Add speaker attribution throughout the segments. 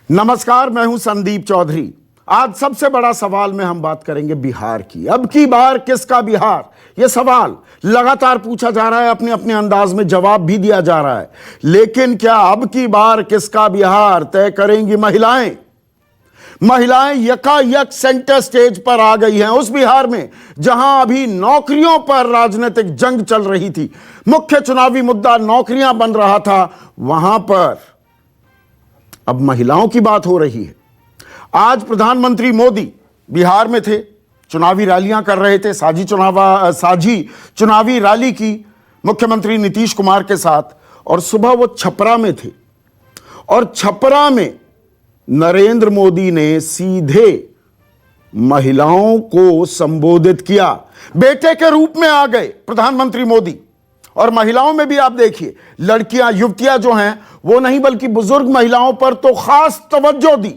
Speaker 1: नमस्कार, मैं हूं संदीप चौधरी। आज सबसे बड़ा सवाल में हम बात करेंगे बिहार की। अब की बार किसका बिहार, यह सवाल लगातार पूछा जा रहा है, अपने अपने अंदाज में जवाब भी दिया जा रहा है। लेकिन क्या अब की बार किसका बिहार तय करेंगी महिलाएं? महिलाएं यकायक सेंटर स्टेज पर आ गई हैं उस बिहार में जहां अभी नौकरियों पर राजनीतिक जंग चल रही थी। मुख्य चुनावी मुद्दा नौकरियां बन रहा था, वहां पर अब महिलाओं की बात हो रही है। आज प्रधानमंत्री मोदी बिहार में थे, चुनावी रैलियां कर रहे थे, साझी चुनावी रैली की मुख्यमंत्री नीतीश कुमार के साथ। और सुबह वो छपरा में थे और छपरा में नरेंद्र मोदी ने सीधे महिलाओं को संबोधित किया। बेटे के रूप में आ गए प्रधानमंत्री मोदी। और महिलाओं में भी आप देखिए, लड़कियां युवतियां जो हैं वो नहीं बल्कि बुजुर्ग महिलाओं पर तो खास तवज्जो दी।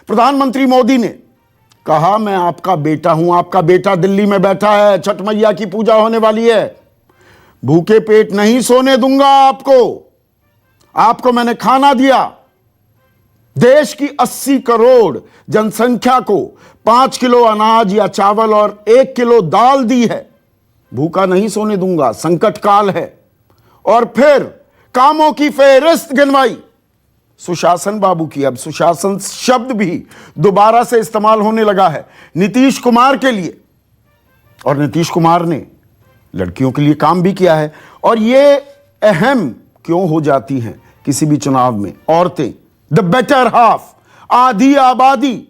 Speaker 1: प्रधानमंत्री मोदी ने कहा, मैं आपका बेटा हूं, आपका बेटा दिल्ली में बैठा है, छठ मैया की पूजा होने वाली है, भूखे पेट नहीं सोने दूंगा आपको मैंने खाना दिया। देश की 80 करोड़ जनसंख्या को 5 किलो अनाज या चावल और 1 किलो दाल दी है, भूखा नहीं सोने दूंगा, संकट काल है। और फिर कामों की फेहरिस्त गिनवाई सुशासन बाबू की। अब सुशासन शब्द भी दोबारा से इस्तेमाल होने लगा है नीतीश कुमार के लिए, और नीतीश कुमार ने लड़कियों के लिए काम भी किया है। और ये अहम क्यों हो जाती हैं किसी भी चुनाव में? औरतें, द बेटर हाफ, आधी आबादी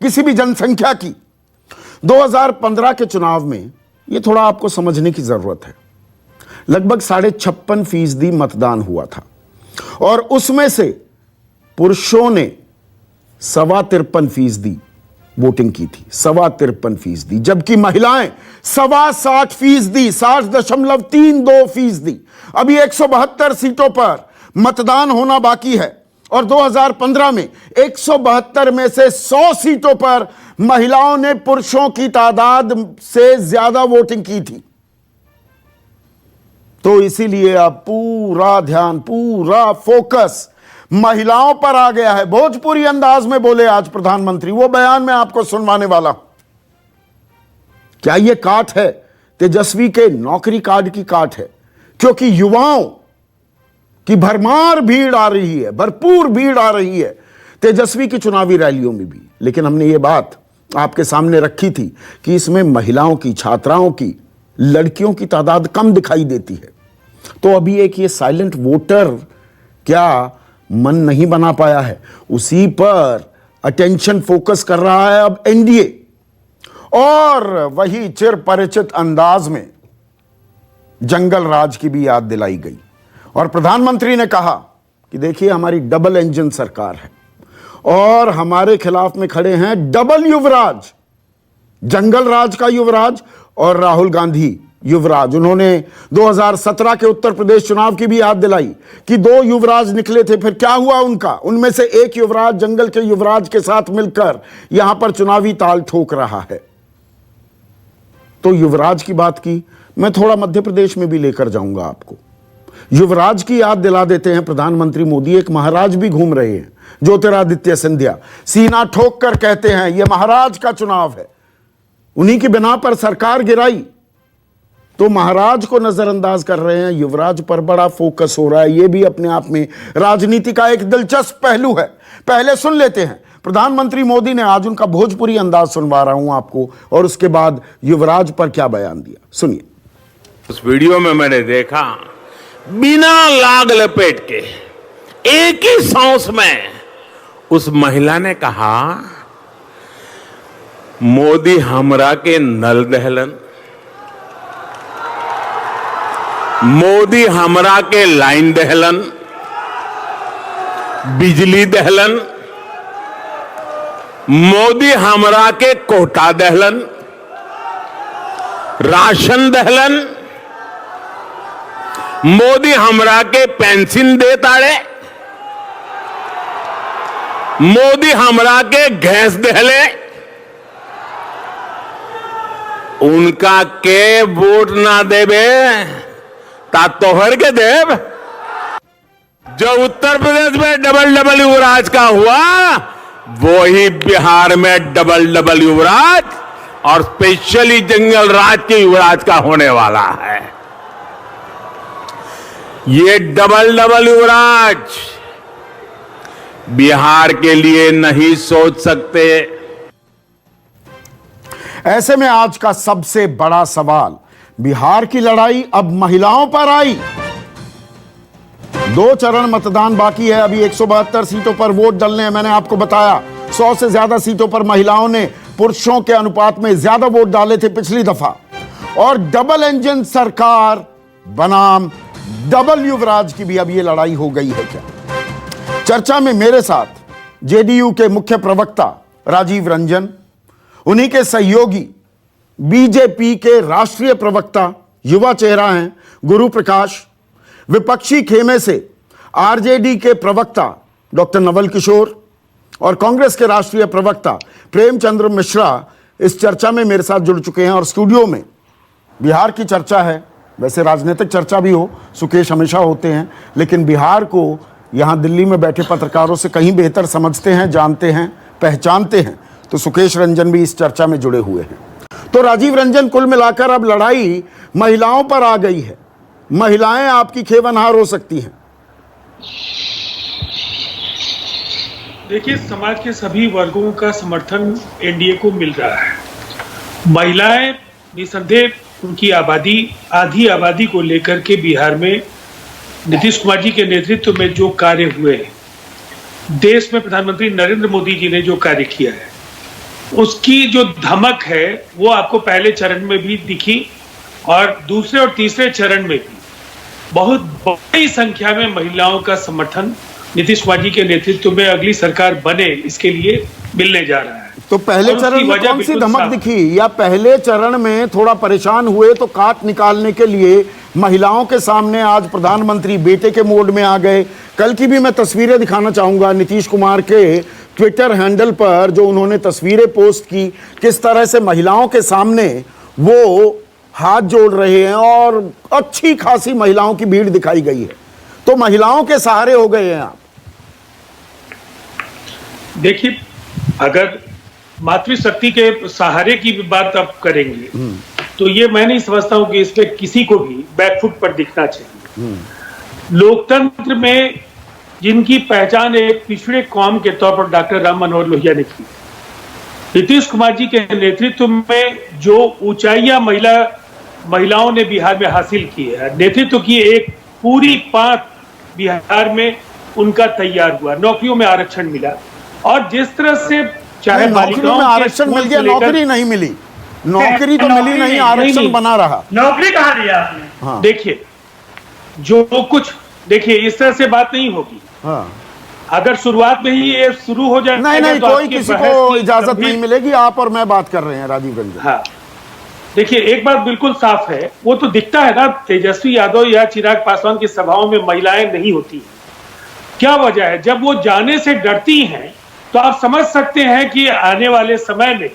Speaker 1: किसी भी जनसंख्या की। 2015 के चुनाव में यह थोड़ा आपको समझने की जरूरत है। लगभग 56.5% मतदान हुआ था और उसमें से पुरुषों ने 53.25% वोटिंग की थी, 53.25%, जबकि महिलाएं 60% 60.32%। अभी 172 सीटों पर मतदान होना बाकी है और 2015 में 172 में से 100 सीटों पर महिलाओं ने पुरुषों की तादाद से ज्यादा वोटिंग की थी। तो इसीलिए अब पूरा ध्यान, पूरा फोकस महिलाओं पर आ गया है। भोजपुरी अंदाज में बोले आज प्रधानमंत्री, वो बयान मैं आपको सुनवाने वाला हूं। क्या यह काट है तेजस्वी के नौकरी कार्ड की काट है? क्योंकि युवाओं की भरमार भीड़ आ रही है, भरपूर भीड़ आ रही है तेजस्वी की चुनावी रैलियों में भी। लेकिन हमने ये बात आपके सामने रखी थी कि इसमें महिलाओं की, छात्राओं की, लड़कियों की तादाद कम दिखाई देती है। तो अभी एक ये साइलेंट वोटर क्या मन नहीं बना पाया है, उसी पर अटेंशन फोकस कर रहा है अब एनडीए। और वही चिर परिचित अंदाज में जंगल राज की भी याद दिलाई गई और प्रधानमंत्री ने कहा कि देखिए, हमारी डबल इंजन सरकार है और हमारे खिलाफ में खड़े हैं डबल युवराज, जंगल राज का युवराज और राहुल गांधी युवराज। उन्होंने 2017 के उत्तर प्रदेश चुनाव की भी याद दिलाई कि 2 युवराज निकले थे, फिर क्या हुआ उनका? उनमें से एक युवराज जंगल के युवराज के साथ मिलकर यहां पर चुनावी ताल ठोक रहा है। तो युवराज की बात की, मैं थोड़ा मध्य प्रदेश में भी लेकर जाऊंगा आपको। युवराज की याद दिला देते हैं प्रधानमंत्री मोदी। एक महाराज भी घूम रहे हैं, ज्योतिरादित्य सिंधिया, सीना ठोक कर कहते हैं यह महाराज का चुनाव है, उन्हीं की बिना पर सरकार गिराई। तो महाराज को नजरअंदाज कर रहे हैं, युवराज पर बड़ा फोकस हो रहा है। यह भी अपने आप में राजनीति का एक दिलचस्प पहलू है। पहले सुन लेते हैं प्रधानमंत्री मोदी ने, आज उनका भोजपुरी अंदाज सुनवा रहा हूं आपको, और उसके बाद युवराज पर क्या बयान दिया, सुनिए।
Speaker 2: उस वीडियो में मैंने देखा, बिना लाग लपेट के एक ही सांस में उस महिला ने कहा, मोदी हमरा के नल दहलन, मोदी हमरा के लाइन दहलन, बिजली दहलन, मोदी हमरा के कोटा दहलन, राशन दहलन, मोदी हमरा के पेंशन दे ताड़े, मोदी हमरा के गैस दहले, उनका के वोट ना देवे ता तोहर के देव। जो उत्तर प्रदेश में डबल डबल युवराज का हुआ, वो ही बिहार में डबल डबल युवराज और स्पेशली जंगल राज के युवराज का होने वाला है। ये डबल डबल युवराज बिहार के लिए नहीं सोच सकते।
Speaker 1: ऐसे में आज का सबसे बड़ा सवाल, बिहार की लड़ाई अब महिलाओं पर आई। 2 चरण मतदान बाकी है, अभी 172 सीटों पर वोट डलने हैं। मैंने आपको बताया 100 से ज्यादा सीटों पर महिलाओं ने पुरुषों के अनुपात में ज्यादा वोट डाले थे पिछली दफा। और डबल इंजन सरकार बनाम डबल युवराज की भी अब ये लड़ाई हो गई है क्या? चर्चा में मेरे साथ जेडीयू के मुख्य प्रवक्ता राजीव रंजन, उन्हीं के सहयोगी बीजेपी के राष्ट्रीय प्रवक्ता, युवा चेहरा हैं गुरु प्रकाश, विपक्षी खेमे से आरजेडी के प्रवक्ता डॉक्टर नवल किशोर और कांग्रेस के राष्ट्रीय प्रवक्ता प्रेमचंद्र मिश्रा इस चर्चा में मेरे साथ जुड़ चुके हैं। और स्टूडियो में बिहार की चर्चा है, वैसे राजनीतिक चर्चा भी हो, सुकेश हमेशा होते हैं, लेकिन बिहार को यहां दिल्ली में बैठे पत्रकारों से कहीं बेहतर समझते हैं, जानते हैं, पहचानते हैं, तो सुकेश रंजन भी इस चर्चा में जुड़े हुए हैं। तो राजीव रंजन, कुल मिलाकर अब लड़ाई महिलाओं पर आ गई है। महिलाएं आपकी खेवनहार हो सकती हैं।
Speaker 3: देखिए, समाज के सभी वर्गों का समर्थन एनडीए को मिल रहा है। महिलाएं निसंदेह उनकी आबादी, आधी आबादी को लेकर के बिहार में नीतीश कुमार जी के नेतृत्व में जो कार्य हुए हैं, देश में प्रधानमंत्री नरेंद्र मोदी जी ने जो कार्य किया है, उसकी जो धमक है वो आपको पहले चरण में भी दिखी और दूसरे और तीसरे चरण में भी बहुत बड़ी संख्या में महिलाओं का समर्थन नीतीश कुमार जी के नेतृत्व में अगली सरकार बने इसके लिए मिलने जा रहा है।
Speaker 1: तो पहले चरण में कौन सी धमक दिखी, या पहले चरण में थोड़ा परेशान हुए तो काट निकालने के लिए महिलाओं के सामने आज प्रधानमंत्री बेटे के मोड में आ गए? कल की भी मैं तस्वीरें दिखाना चाहूंगा नीतीश कुमार के ट्विटर हैंडल पर, जो उन्होंने तस्वीरें पोस्ट की, किस तरह से महिलाओं के सामने वो हाथ जोड़ रहे हैं और अच्छी खासी महिलाओं की भीड़ दिखाई गई है। तो महिलाओं के सहारे हो गए हैं आप।
Speaker 3: देखिए, अगर मातृशक्ति के सहारे की भी बात आप करेंगे तो ये मैं नहीं समझता हूं कि इसमें किसी को भी बैकफुट पर दिखना चाहिए। लोकतंत्र में जिनकी पहचान एक पिछड़े कौम के तौर पर डॉक्टर राम मनोहर लोहिया ने की, नीतीश कुमार जी के नेतृत्व में जो ऊंचाइयां महिलाओं ने बिहार में हासिल की है, नेतृत्व की एक पूरी पात बिहार में उनका तैयार हुआ, नौकरियों में आरक्षण मिला। और जिस तरह से चाहे
Speaker 1: नौकरियों में आरक्षण मिल गया, नौकरी नहीं मिली, नौकरी तो मिली नहीं, आरक्षण बना रहा।
Speaker 3: नौकरी कहाँ दिया आपने? हाँ। देखिए, जो कुछ देखिए, इस तरह से बात नहीं होगी। हाँ। अगर शुरुआत में ही ये शुरू हो जाए,
Speaker 1: नहीं, तो कोई किसी को इजाजत नहीं मिलेगी। आप और मैं बात कर रहे हैं राजीव रंजन।
Speaker 3: हाँ, देखिए, एक बात बिल्कुल साफ है, वो तो दिखता है ना, तेजस्वी यादव या चिराग पासवान की सभाओं में महिलाएं नहीं होती। क्या वजह है? जब वो जाने से डरती हैं तो आप समझ सकते हैं कि आने वाले समय में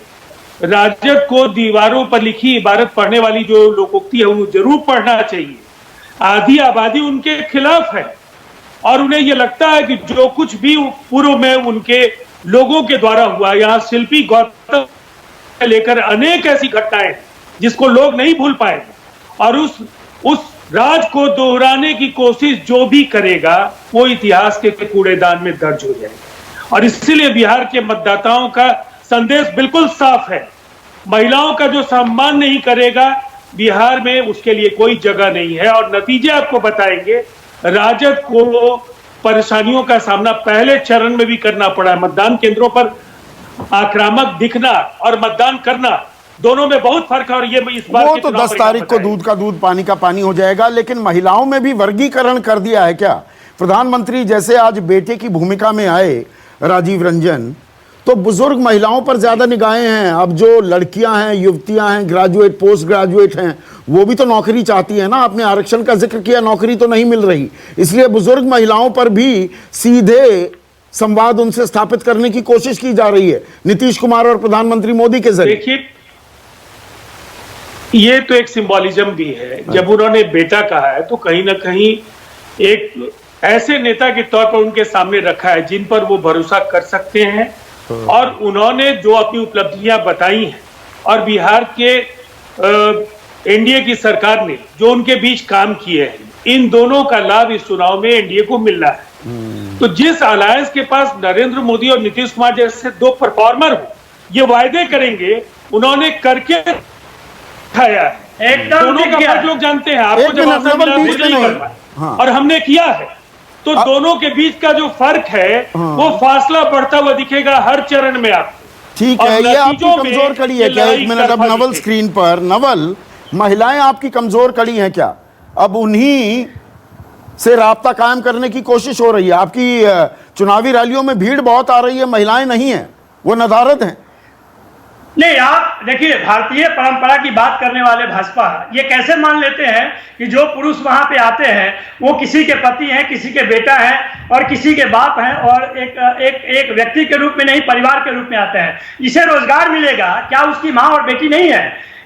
Speaker 3: राजद को दीवारों पर लिखी इबारत पढ़ने वाली जो लोकोक्ति है वो जरूर पढ़ना चाहिए। आधी आबादी उनके खिलाफ है और उन्हें यह लगता है कि जो कुछ भी पूर्व में उनके लोगों के द्वारा हुआ, यहाँ शिल्पी गौतम लेकर अनेक ऐसी घटनाएं जिसको लोग नहीं भूल पाए, और उस राज को दोहराने की कोशिश जो भी करेगा वो इतिहास के कूड़ेदान में दर्ज हो जाएगा। और इसीलिए बिहार के मतदाताओं का संदेश बिल्कुल साफ है, महिलाओं का जो सम्मान नहीं करेगा बिहार में, उसके लिए कोई जगह नहीं है। और नतीजे आपको बताएंगे, राजद को परेशानियों का सामना पहले चरण में भी करना पड़ा है। मतदान केंद्रों पर आक्रामक दिखना और मतदान करना, दोनों में बहुत फर्क है। और ये इस बार
Speaker 1: वो तो 10 तारीख को दूध का दूध पानी का पानी हो जाएगा। लेकिन महिलाओं में भी वर्गीकरण कर दिया है क्या? प्रधानमंत्री जैसे आज बेटे की भूमिका में आए राजीव रंजन, तो बुजुर्ग महिलाओं पर ज्यादा निगाहें हैं। अब जो लड़कियां हैं, युवतियां हैं, ग्रेजुएट, पोस्ट ग्रेजुएट हैं, वो भी तो नौकरी चाहती है ना। आपने आरक्षण का जिक्र किया, नौकरी तो नहीं मिल रही, इसलिए बुजुर्ग महिलाओं पर भी सीधे संवाद उनसे स्थापित करने की कोशिश की जा रही है नीतीश कुमार और प्रधानमंत्री मोदी के जरिए।
Speaker 3: देखिए, ये तो एक सिंबॉलिज्म भी है। जब उन्होंने बेटा कहा है तो कहीं ना कहीं एक ऐसे नेता के तौर पर उनके सामने रखा है जिन पर वो भरोसा कर सकते हैं, और उन्होंने जो अपनी उपलब्धियां बताई हैं और बिहार के एनडीए की सरकार ने जो उनके बीच काम किए हैं, इन दोनों का लाभ इस चुनाव में एनडीए को मिल रहा है। तो जिस अलायंस के पास नरेंद्र मोदी और नीतीश कुमार जैसे दो परफॉर्मर हो, ये वायदे करेंगे, उन्होंने करके दिखाया है।
Speaker 4: एकदम
Speaker 3: दोनों का फर्क लोग जानते हैं। आपको जब अवसर मिला मुझे नहीं करना,
Speaker 1: हाँ।
Speaker 3: और हमने किया है। तो दोनों के बीच का जो फर्क है, वो फासला बढ़ता हुआ दिखेगा हर चरण में आपको।
Speaker 1: ठीक
Speaker 3: और
Speaker 1: है, ये आपकी
Speaker 3: नतीजों में
Speaker 1: कमजोर कड़ी है
Speaker 3: ये
Speaker 1: क्या?
Speaker 3: लड़ाई
Speaker 1: एक मिनट, अब
Speaker 3: तरफा
Speaker 1: नवल
Speaker 3: दिखेगी।
Speaker 1: स्क्रीन पर। नवल, महिलाएं आपकी कमजोर कड़ी हैं क्या? अब उन्हीं से राब्ता कायम करने की कोशिश हो रही है। आपकी चुनावी रैलियों में भीड़ बहुत आ रही है, महिलाएं नहीं हैं, वो नदारद हैं।
Speaker 4: नहीं, आप देखिए, भारतीय परंपरा की बात करने वाले भाजपा ये कैसे मान लेते हैं कि जो पुरुष वहां पे आते हैं वो किसी के पति हैं, किसी के बेटा हैं और किसी के बाप हैं, और एक व्यक्ति के रूप में नहीं, परिवार के रूप में आते हैं। इसे रोजगार मिलेगा, क्या उसकी माँ और बेटी नहीं है?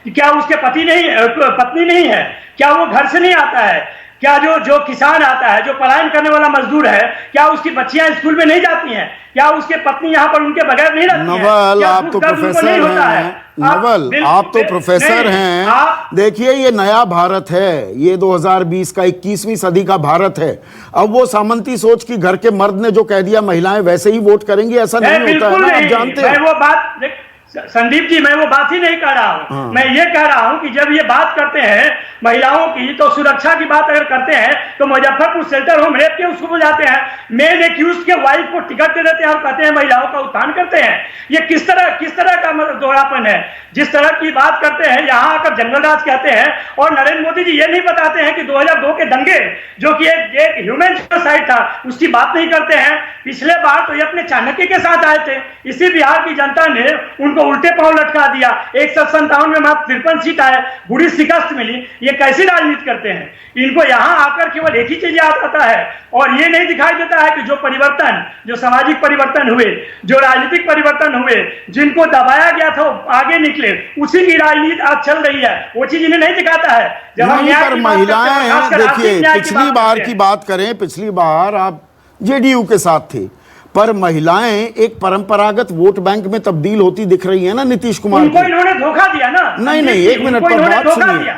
Speaker 4: क्या उसके पति नहीं, पत्नी नहीं है? क्या वो घर से नहीं आता है? क्या जो किसान आता है, जो पलायन करने वाला मजदूर है, क्या उसकी बच्चियां स्कूल में नहीं जाती हैं? क्या उसके पत्नी यहाँ पर उनके बगैर नहीं रहती हैं?
Speaker 1: नवल, आप तो प्रोफेसर हैं। नवल, आप तो प्रोफेसर हैं। देखिए, ये नया भारत है, ये 2020 का 21वीं सदी का भारत है। अब वो सामंती सोच की घर के मर्द ने जो कह दिया महिलाएं वैसे ही वोट करेंगी, ऐसा नहीं होता है ना, आप जानते हैं।
Speaker 4: वो बात संदीप जी, मैं वो बात ही नहीं कर रहा हूं। मैं ये कह रहा हूं कि जब ये बात करते हैं महिलाओं की, तो सुरक्षा की बात अगर करते हैं तो मुजफ्फरपुर शेल्टर होम रेप के उसको बुझाते हैं, मेन एक्यूज के वाइफ को टिकट दे देते हैं और कहते हैं महिलाओं का उत्थान करते हैं। ये किस तरह का दोहरापन है? जिस तरह की बात करते हैं, यहाँ आकर जंगल राज कहते हैं, और नरेंद्र मोदी जी ये नहीं बताते हैं कि 2002 के दंगे जो कि एक ह्यूमन जेनोसाइड था, उसकी बात नहीं करते हैं। पिछले बार तो ये अपने चाणक्य के साथ आए थे, इसी बिहार की जनता ने उनको उल्टे पांव लटका दिया। 157 में मात्र 53 सीट आए, बुरी शिकस्त मिली। ये कैसी राजनीति करते हैं? इनको यहाँ आकर केवल एक ही चीज याद आता है, और ये नहीं दिखाई देता है कि जो परिवर्तन, जो सामाजिक परिवर्तन हुए, जो राजनीतिक परिवर्तन हुए, जिनको दबाया गया था आगे निकले, उसी की राजनीति आज चल रही है। वो चीज इन्हें नहीं दिखाता है। जब हम
Speaker 1: नहीं, पर महिलाएं, देखिए, पिछली बार की बात करें, पिछली बार आप जेडीयू के साथ थे, पर महिलाएं एक परंपरागत वोट बैंक में तब्दील होती दिख रही है ना नीतीश कुमार
Speaker 4: को। इन्होंने धोखा दिया ना।
Speaker 1: नहीं, एक मिनट पर बात सुनिए।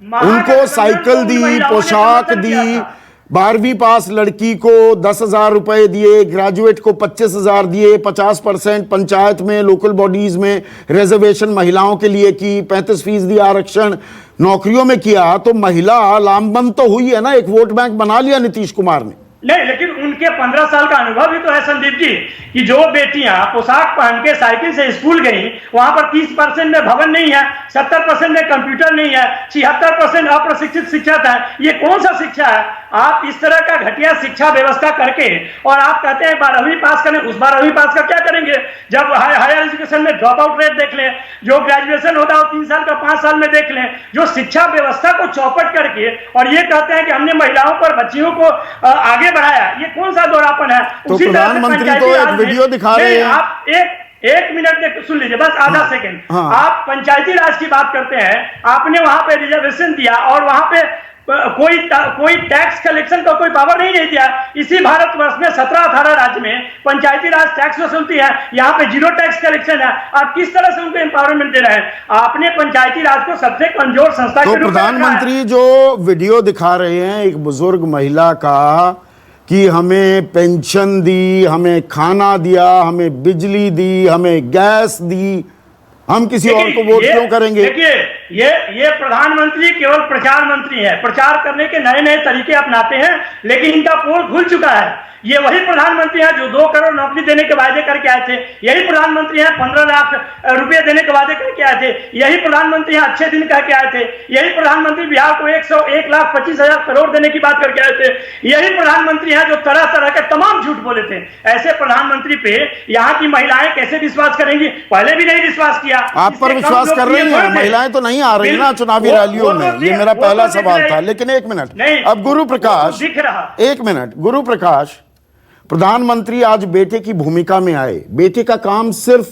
Speaker 1: उनको साइकिल दी, पोशाक दी, 12वीं पास लड़की को 10,000 रुपए दिए, ग्रेजुएट को 25,000 दिए, 50% पंचायत में, लोकल बॉडीज में रिजर्वेशन महिलाओं के लिए की, 35% आरक्षण नौकरियों में किया। तो महिला लामबंद तो हुई है ना, एक वोट बैंक बना लिया नीतीश कुमार ने।
Speaker 4: नहीं, लेकिन उनके 15 साल का अनुभव भी तो है संदीप जी, कि जो बेटियां पोशाक पहन के साइकिल से स्कूल गई, वहां पर 30% में भवन नहीं है, 70% में कंप्यूटर नहीं है, 76% अप्रशिक्षित शिक्षक है। ये कौन सा शिक्षा है? आप इस तरह का घटिया शिक्षा व्यवस्था करके, और आप कहते हैं 12वीं पास करें, उस 12वीं पास का क्या करेंगे? जब हायर एजुकेशन में ड्रॉप आउट रेट देख लें, जो ग्रेजुएशन होता है 3 साल का 5 साल में देख लें, जो शिक्षा व्यवस्था को चौपट करके, और ये कहते हैं कि हमने महिलाओं पर, बच्चियों को आगे बढ़ाया। ये कौन सा दोहरापन है?
Speaker 1: तो प्रधानमंत्री तो एक वीडियो दिखा रहे हैं।
Speaker 4: आप एक मिनट सुन लीजिए, बस आधा सेकंड। आप पंचायती राज की बात करते हैं, आपने वहां पे रिजर्वेशन दिया और वहां पे कोई टैक्स कलेक्शन का कोई पावर नहीं दिया। इसी भारतवर्ष में 17-18 राज्य में पंचायती राज टैक्स वसूलती है, यहाँ पे 0 टैक्स कलेक्शन है। आप किस तरह से उनको एम्पावरमेंट दे रहे हैं? आपने पंचायती राज को सबसे कमजोर संस्था
Speaker 1: तो प्रधानमंत्री जो वीडियो दिखा रहे हैं एक बुजुर्ग महिला का, कि हमें पेंशन दी, हमें खाना दिया, हमें बिजली दी, हमें गैस दी, हम किसी और को वोट क्यों करेंगे?
Speaker 4: देखिए, ये प्रधानमंत्री केवल प्रचार मंत्री है, प्रचार करने के नए नए तरीके अपनाते हैं, लेकिन इनका पोल खुल चुका है। ये वही प्रधानमंत्री हैं जो 2 करोड़ नौकरी देने के वादे करके आए थे। यही प्रधानमंत्री हैं 15 लाख रुपए देने के वादे करके आए थे। यही प्रधानमंत्री हैं अच्छे दिन कह के आए थे। यही प्रधानमंत्री बिहार को 1,25,000 करोड़ देने की बात करके आए थे। यही प्रधानमंत्री हैं जो तरह तरह के तमाम झूठ बोले थे। ऐसे प्रधानमंत्री पे यहाँ की महिलाएं कैसे विश्वास करेंगी? पहले भी नहीं विश्वास किया।
Speaker 1: आप पर विश्वास कर रही हैं? महिलाएं तो नहीं आ रही ना चुनावी रैलियों में, ये मेरा पहला सवाल था। लेकिन एक मिनट, अब गुरु प्रकाश, एक मिनट, गुरु प्रकाश, प्रधानमंत्री आज बेटे की भूमिका में आए। बेटे का काम सिर्फ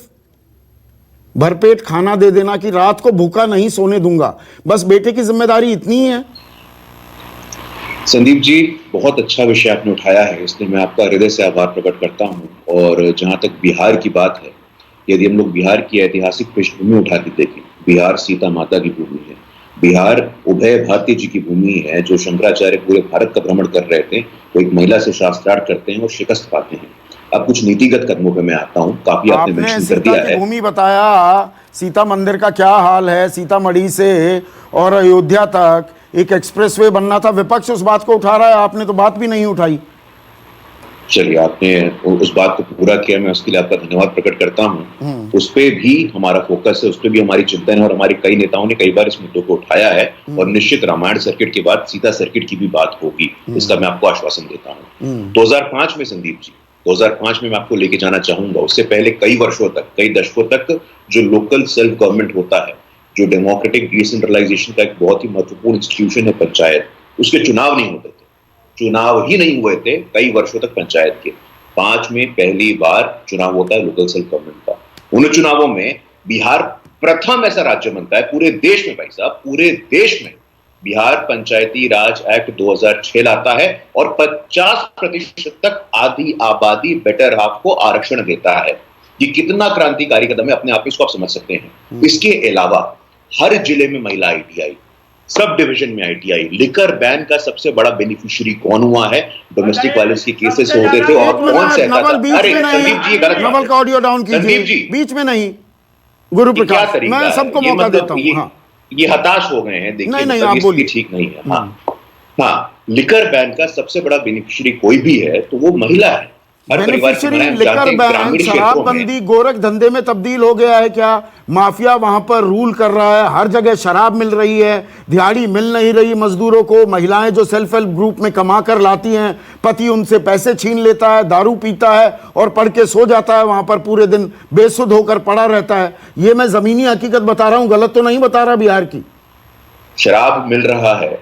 Speaker 1: भरपेट खाना दे देना कि रात को भूखा नहीं सोने दूंगा, बस बेटे की जिम्मेदारी इतनी है?
Speaker 5: संदीप जी, बहुत अच्छा विषय आपने उठाया है, इसलिए मैं आपका हृदय से आभार प्रकट करता हूं। और जहां तक बिहार की बात है, यदि हम लोग बिहार की ऐतिहासिक पृष्ठभूमि उठा के देखें, बिहार सीता माता की भूमि है। बिहार उभय भारती जी की भूमि है। जो शंकराचार्य पूरे भारत का भ्रमण कर रहे थे, वो एक महिला से शास्त्रार्थ करते हैं और शिकस्त पाते हैं। अब कुछ नीतिगत कदमों पे मैं आता हूं। काफी आपने
Speaker 1: आपने
Speaker 5: मेंशन कर
Speaker 1: सीता
Speaker 5: दिया
Speaker 1: की
Speaker 5: है।
Speaker 1: भूमि बताया, सीता मंदिर का क्या हाल है? सीतामढ़ी से और अयोध्या तक एक एक्सप्रेसवे बनना था, विपक्ष उस बात को उठा रहा है, आपने तो बात भी नहीं उठाई।
Speaker 5: चलिए, आपने उस बात को पूरा किया, मैं उसके लिए आपका धन्यवाद प्रकट करता हूं। उस पे भी हमारा फोकस है, उस पे भी हमारी चिंतन है और हमारे कई नेताओं ने कई बार इस मुद्दों को उठाया है। और निश्चित रामायण सर्किट के बाद सीता सर्किट की भी बात होगी, इसका मैं आपको आश्वासन देता हूं। 2005 में संदीप जी, 2005 में मैं आपको लेके जाना चाहूंगा। उससे पहले कई वर्षों तक, कई दशकों तक जो लोकल सेल्फ गवर्नमेंट होता है, जो डेमोक्रेटिक डिसेंट्रलाइजेशन का एक बहुत ही महत्वपूर्ण इंस्टीट्यूशन है पंचायत, उसके चुनाव नहीं होते थे। चुनाव ही नहीं हुए थे कई वर्षों तक पंचायत के। 5 में पहली बार चुनाव होता है लोकल सेल्फ गवर्नमेंट का। उन चुनावों में बिहार प्रथम ऐसा राज्य बनता है पूरे देश में, भाई साहब, पूरे देश में बिहार पंचायती राज एक्ट 2006 लाता है और 50% तक आधी आबादी, बेटर हाफ को आरक्षण देता है। ये कितना क्रांतिकारी कदम है, अपने आप इसको आप समझ सकते हैं। इसके अलावा हर जिले में महिला आईटीआई, सब डिवीजन में आईटीआई। लिकर बैन का सबसे बड़ा बेनिफिशियरी कौन हुआ है? डोमेस्टिक वायलेंस के केसेस होते थे और कौन सहता था? अरे संदीप जी, गलत
Speaker 1: नवल का ऑडियो डाउन कीजिए, बीच में नहीं। गुरु प्रकाश, मैं सबको मौका देता हूं। हाँ,
Speaker 5: ये हताश हो गए हैं, देखिए,
Speaker 1: नहीं, आप बोलिए।
Speaker 5: ठीक नहीं है। हाँ, लिकर बैन का सबसे बड़ा बेनिफिशियरी कोई भी है तो वो महिला है।
Speaker 1: बेनिफिशियरी लिकर बैन, शराबबंदी गोरख धंधे में तब्दील हो गया है क्या? माफिया वहां पर रूल कर रहा है, हर जगह शराब मिल रही है, दिहाड़ी मिल नहीं रही मजदूरों को। महिलाएं जो सेल्फ हेल्प ग्रुप में कमा कर लाती हैं, पति उनसे पैसे छीन लेता है, दारू पीता है और पढ़ के सो जाता है, वहां पर पूरे दिन बेसुध होकर पड़ा रहता है। ये मैं जमीनी हकीकत बता रहा हूं, गलत तो नहीं बता रहा बिहार की।
Speaker 5: शराब मिल रहा है,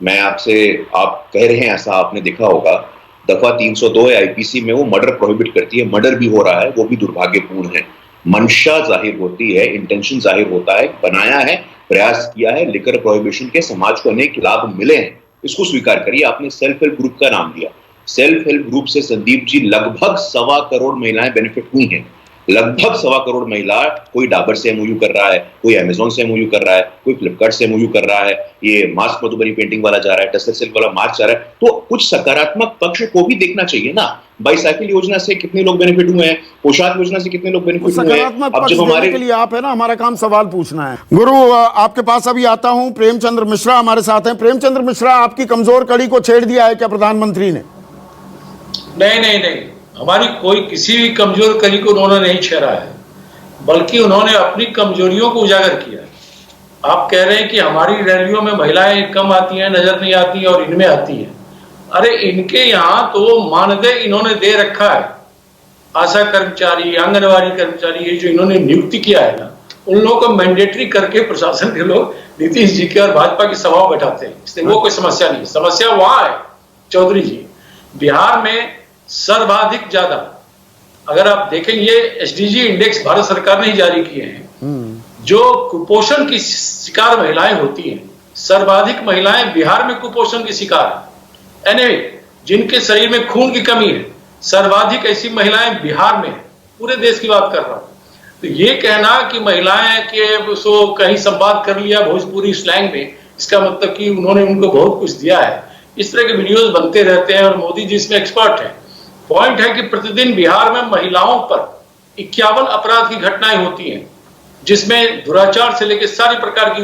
Speaker 5: मैं आपसे, आप कह रहे हैं ऐसा, आपने देखा होगा दफा 302 आईपीसी में वो मर्डर प्रोहिबिट करती है। मर्डर भी हो रहा है, वो भी दुर्भाग्यपूर्ण है। मंशा जाहिर होती है, इंटेंशन जाहिर होता है, बनाया है, प्रयास किया है। लिकर प्रोहिबिशन के समाज को अनेक लाभ मिले हैं, इसको स्वीकार करिए। आपने सेल्फ हेल्प ग्रुप का नाम लिया। सेल्फ हेल्प ग्रुप से संदीप जी लगभग 1.25 करोड़ महिलाएं बेनिफिट हुई हैं। लगभग 1.25 करोड़ महिला, कोई डाबर से एमओयू कर रहा है, कोई अमेजोन से एमओयू कर रहा है, कोई फ्लिपकार्ट से एमओयू कर रहा है, ये मास्क मधुबनी पेंटिंग वाला जा रहा है, टसर सिल्क वाला मार्च जा रहा है। तो कुछ सकारात्मक पक्ष को भी देखना चाहिए ना। बाईसाइकिल योजना से कितने लोग बेनिफिट हुए हैं, पोशाक योजना से कितने लोग बेनिफिट हुए हैं।
Speaker 1: अब जब हमारे के लिए आप है ना, हमारा काम सवाल पूछना है। गुरु, आपके पास अभी आता हूं। प्रेमचंद्र मिश्रा हमारे साथ हैं। प्रेमचंद्र मिश्रा, आपकी कमजोर कड़ी को छेड़ दिया है क्या प्रधानमंत्री ने?
Speaker 6: नहीं, हमारी कोई किसी भी कमजोर कड़ी को उन्होंने नहीं छेड़ा है, बल्कि उन्होंने अपनी कमजोरियों को उजागर किया। आप कह रहे हैं कि हमारी रैलियों में महिलाएं कम आती हैं, नजर नहीं आती और इनमें आती हैं। अरे इनके यहाँ तो मानदेय इन्होंने दे रखा है। आशा कर्मचारी, आंगनवाड़ी कर्मचारी, ये जो इन्होंने नियुक्ति किया है ना, उन लोगों को मैंडेटरी करके प्रशासन के लोग नीतीश जी के और भाजपा की सभाओं बैठाते हैं, इसलिए वो कोई समस्या नहीं। समस्या वहां है चौधरी जी, बिहार में सर्वाधिक ज्यादा, अगर आप देखें, ये एसडीजी इंडेक्स भारत सरकार ने ही जारी किए हैं, जो कुपोषण की शिकार महिलाएं होती हैं, सर्वाधिक महिलाएं बिहार में कुपोषण की शिकार है। यानी जिनके शरीर में खून की कमी है, सर्वाधिक ऐसी महिलाएं बिहार में है। पूरे देश की बात कर रहा हूं। तो ये कहना कि महिलाएं के सो कहीं संवाद कर लिया भोजपुरी स्लैंग में, इसका मतलब कि उन्होंने उनको बहुत कुछ दिया है। इस तरह के वीडियोस बनते रहते हैं और मोदी जी इसमें एक्सपर्ट है। पॉइंट है कि प्रतिदिन बिहार में महिलाओं पर 51 अपराध की घटनाएं होती हैं, जिसमें दुराचार से लेकर सारी प्रकार की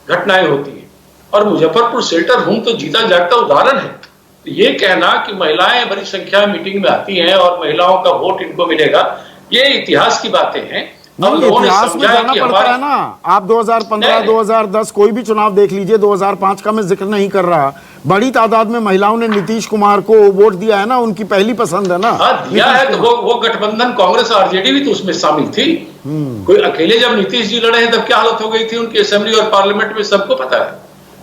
Speaker 6: घटनाएं होती हैं। और मुजफ्फरपुर शेल्टर होम तो जीता जागता उदाहरण है। तो ये कहना कि महिलाएं बड़ी संख्या में मीटिंग में आती हैं और महिलाओं का वोट इनको मिलेगा, ये इतिहास की बातें हैं।
Speaker 1: इतिहास में जाना पड़ता है ना। आप 2015, 2010 कोई भी चुनाव देख लीजिए, 2005 का मैं जिक्र नहीं कर रहा, बड़ी तादाद में महिलाओं ने नीतीश कुमार को वोट दिया है ना, उनकी पहली पसंद है ना।
Speaker 6: हाँ, दिया है। तो वो गठबंधन कांग्रेस आरजेडी भी तो उसमें शामिल थी। कोई अकेले जब नीतीश जी लड़े हैं तब क्या हालत हो गई थी उनकी असेंबली और पार्लियामेंट में, सबको पता है।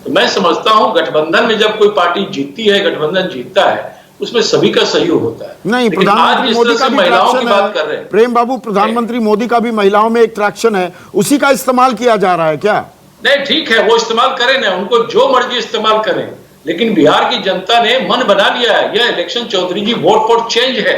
Speaker 6: तो मैं समझता हूं गठबंधन में जब कोई पार्टी जीतती है, गठबंधन जीतता है, उसमें सभी का सहयोग होता है।
Speaker 1: नहीं, प्रधानमंत्री मोदी का भी
Speaker 6: महिलाओं की बात कर रहे हैं
Speaker 1: प्रेम बाबू, प्रधानमंत्री मोदी का भी महिलाओं में एक ट्रैक्शन है, उसी का इस्तेमाल किया जा रहा है क्या?
Speaker 6: नहीं, ठीक है, वो इस्तेमाल करें ना, उनको जो मर्जी इस्तेमाल करें, लेकिन बिहार की जनता ने मन बना लिया है। यह election Chaudhary ji vote for change है,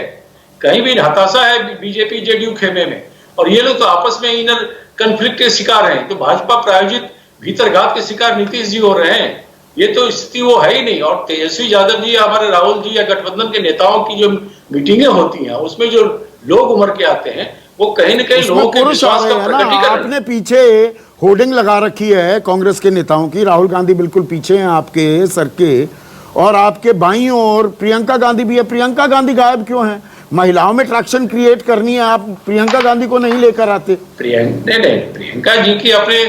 Speaker 6: कहीं भी हताशा है बीजेपी जेडीयू खेमे में, और ये लोग तो आपस में इनर कन्फ्लिक्ट के शिकार हैं। तो भाजपा प्रायोजित भीतरघात के शिकार नीतीश जी हो रहे हैं। ये तो स्थिति वो है ही नहीं। और तेजस्वी यादव जी, हमारे राहुल जी या गठबंधन के नेताओं की जो मीटिंगें होती हैं उसमें जो लोग उमर के आते हैं वो कहीं ना कहीं लोगों के विश्वास का प्रकटीकरण।
Speaker 1: आपने पीछे होर्डिंग लगा रखी है कांग्रेस के नेताओं की, राहुल गांधी बिल्कुल पीछे हैं आपके सर के, और आपके बाईं ओर प्रियंका गांधी भी है। प्रियंका गांधी गायब क्यों है? महिलाओं में ट्रैक्शन क्रिएट करनी है, आप प्रियंका गांधी को नहीं लेकर आते।
Speaker 6: प्रियंका जी की अपने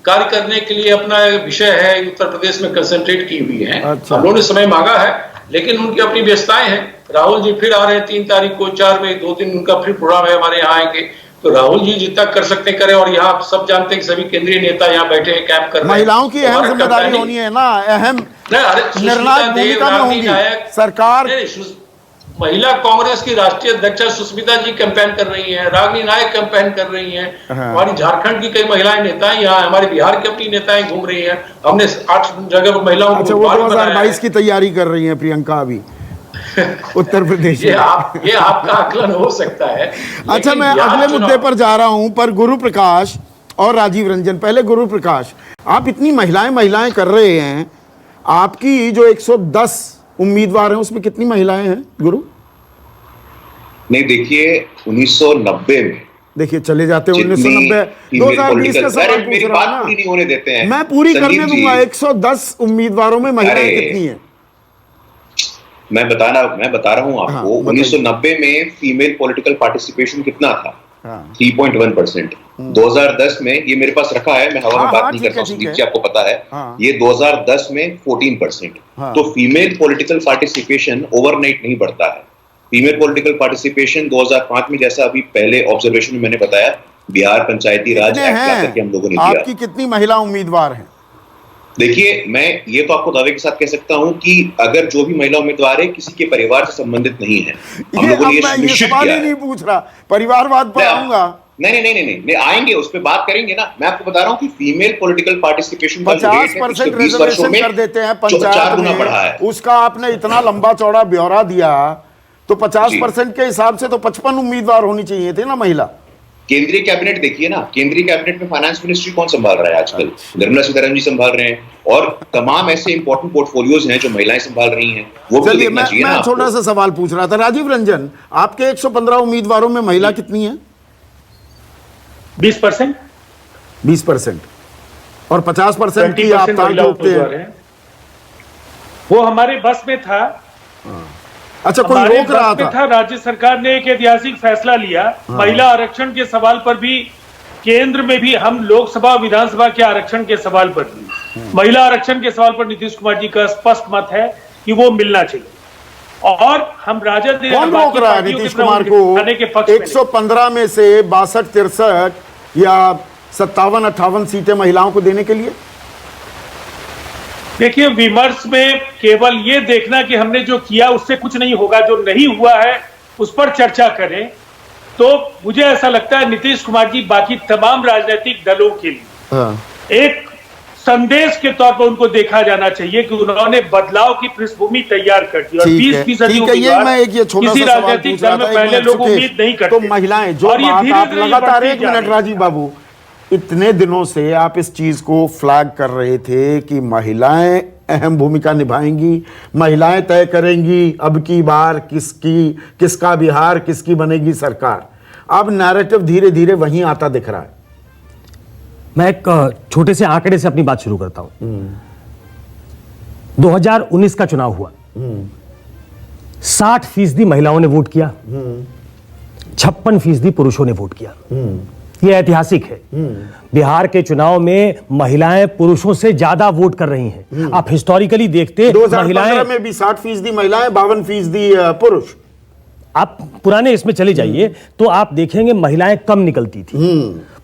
Speaker 6: कार्य करने के लिए अपना विषय है, उत्तर प्रदेश में कंसंट्रेट की हुई है।
Speaker 1: अच्छा।
Speaker 6: हम लोगों ने समय मांगा है, लेकिन उनकी अपनी व्यस्तताएं हैं। राहुल जी फिर आ रहे हैं 3 तारीख को, 4 में 2 दिन उनका फिर प्रोग्राम है, हमारे यहाँ आएंगे। तो राहुल जी जितना कर सकते करें, और यहाँ आप सब जानते हैं कि सभी केंद्रीय नेता यहाँ बैठे हैं, कैंप कर रहे हैं।
Speaker 1: महिलाओं की अहम जिम्मेदारी होनी है ना, अहम निर्णायक भूमिका में होंगी सरकार।
Speaker 6: महिला कांग्रेस की राष्ट्रीय अध्यक्षा सुष्मिता जी कैंपेन कर रही हैं, रागिनी नायक कैंपेन कर रही हैं। हमारी झारखंड की कई महिलाएं नेता यहाँ, हमारे बिहार की अपनी नेताएं घूम रही हैं। हमने 8 जगह पर महिलाओं को
Speaker 1: 2022 की तैयारी कर रही हैं प्रियंका अभी उत्तर प्रदेश।
Speaker 6: ये आपका आकलन हो सकता है।
Speaker 1: अच्छा, मैं अगले मुद्दे पर जा रहा हूं, पर गुरु प्रकाश और राजीव रंजन। पहले गुरु प्रकाश, आप इतनी महिलाएं कर रहे हैं, आपकी जो 110 उम्मीदवार हैं उसमें कितनी महिलाएं हैं गुरु?
Speaker 5: नहीं, देखिए 1990 में,
Speaker 1: देखिए चले जाते हैं 1990, 2020 का सवाल पूछ रहा हूं ना,
Speaker 5: पूरी नहीं होने देते हैं।
Speaker 1: मैं पूरी करने दूंगा। 110 उम्मीदवारों में महिलाएं कितनी हैं?
Speaker 5: मैं बता रहा हूं आपको। 1990 में फीमेल पॉलिटिकल पार्टिसिपेशन कितना था? 3.1%। 2010 में, ये मेरे पास रखा है, मैं हवा में बात नहीं करता, संदीप जी आपको पता है, ये 2010 में 14%। तो फीमेल पॉलिटिकल पार्टिसिपेशन ओवरनाइट नहीं बढ़ता है। फीमेल पॉलिटिकल पार्टिसिपेशन 2005 में, जैसा अभी पहले ऑब्जर्वेशन में मैंने बताया, बिहार पंचायती राज एक्ट लाकर के हम लोगों ने दिया।
Speaker 1: आपकी कितनी महिला उम्मीदवार हैं?
Speaker 5: देखिए, मैं ये तो आपको दावे के साथ कह सकता हूं कि अगर जो भी महिला उम्मीदवार है किसी के परिवार से संबंधित नहीं है। हम लोगों ने ये निश्चित किया है।
Speaker 1: नहीं पूछ रहा, परिवारवाद पर आऊंगा।
Speaker 5: नहीं, आएंगे, उस पर बात करेंगे ना। मैं आपको बता रहा हूं कि फीमेल पॉलिटिकल पार्टिसिपेशन
Speaker 1: 50% रिजर्वेशन कर देते हैं पंचायत में,
Speaker 5: बढ़ा है।
Speaker 1: उसका आपने इतना लंबा चौड़ा ब्यौरा दिया, तो 50% के हिसाब से तो 55 उम्मीदवार होनी चाहिए थे ना महिला।
Speaker 5: केंद्रीय कैबिनेट देखिए ना, केंद्रीय कैबिनेट में फाइनेंस मिनिस्ट्री कौन संभाल रहा है आजकल? निर्मला सीतारमण जी संभाल रहे हैं, और तमाम ऐसे इंपॉर्टेंट पोर्टफोलियोज हैं जो महिलाएं संभाल रही हैं, वो भी देखना चाहिए ना।
Speaker 1: मैं छोटा सा सवाल पूछ रहा था। राजीव रंजन, आपके 115 उम्मीदवारों में महिला कितनी है?
Speaker 3: 20%।
Speaker 1: 20%। और 50% की आप ताक हैं।
Speaker 3: वो हमारे बस में था।
Speaker 1: अच्छा, कोई रोक रहा था?
Speaker 3: राज्य सरकार ने एक ऐतिहासिक फैसला लिया। महिला आरक्षण के सवाल पर भी, केंद्र में भी, हम लोकसभा विधानसभा के आरक्षण के सवाल पर भी, महिला आरक्षण के सवाल पर नीतीश कुमार जी का स्पष्ट मत है कि वो मिलना चाहिए। और हम राजद,
Speaker 1: कौन रोक रहा है नीतीश कुमार को 115 में से 62-63 या 57-58 सीटें महिलाओं को देने के लिए?
Speaker 3: देखिए, विमर्श में केवल ये देखना कि हमने जो किया उससे कुछ नहीं होगा, जो नहीं हुआ है उस पर चर्चा करें, तो मुझे ऐसा लगता है नीतीश कुमार जी बाकी तमाम राजनीतिक दलों के लिए एक संदेश के तौर पर उनको देखा जाना चाहिए कि उन्होंने बदलाव की पृष्ठभूमि तैयार कर दी। और 20% किसी राजनीतिक दल में पहले लोग उम्मीद नहीं करते।
Speaker 1: तो महिलाएं जो आप लगातार, 1 मिनट राजीव बाबू, इतने दिनों से आप इस चीज को फ्लैग कर रहे थे कि महिलाएं अहम भूमिका निभाएंगी, महिलाएं तय करेंगी अब की बार किसका बिहार, किसकी बनेगी सरकार। अब नैरेटिव धीरे धीरे वहीं आता दिख रहा है।
Speaker 7: मैं एक छोटे से आंकड़े से अपनी बात शुरू करता हूं। 2019 का चुनाव हुआ, 60% महिलाओं ने वोट किया, 56% पुरुषों ने वोट किया। यह ऐतिहासिक है। बिहार के चुनाव में महिलाएं पुरुषों से ज्यादा वोट कर रही हैं। आप हिस्टोरिकली देखते,
Speaker 1: 2015 में भी 60% महिलाएं, 52% पुरुष।
Speaker 7: आप पुराने इसमें चले जाइए तो आप देखेंगे महिलाएं कम निकलती थी,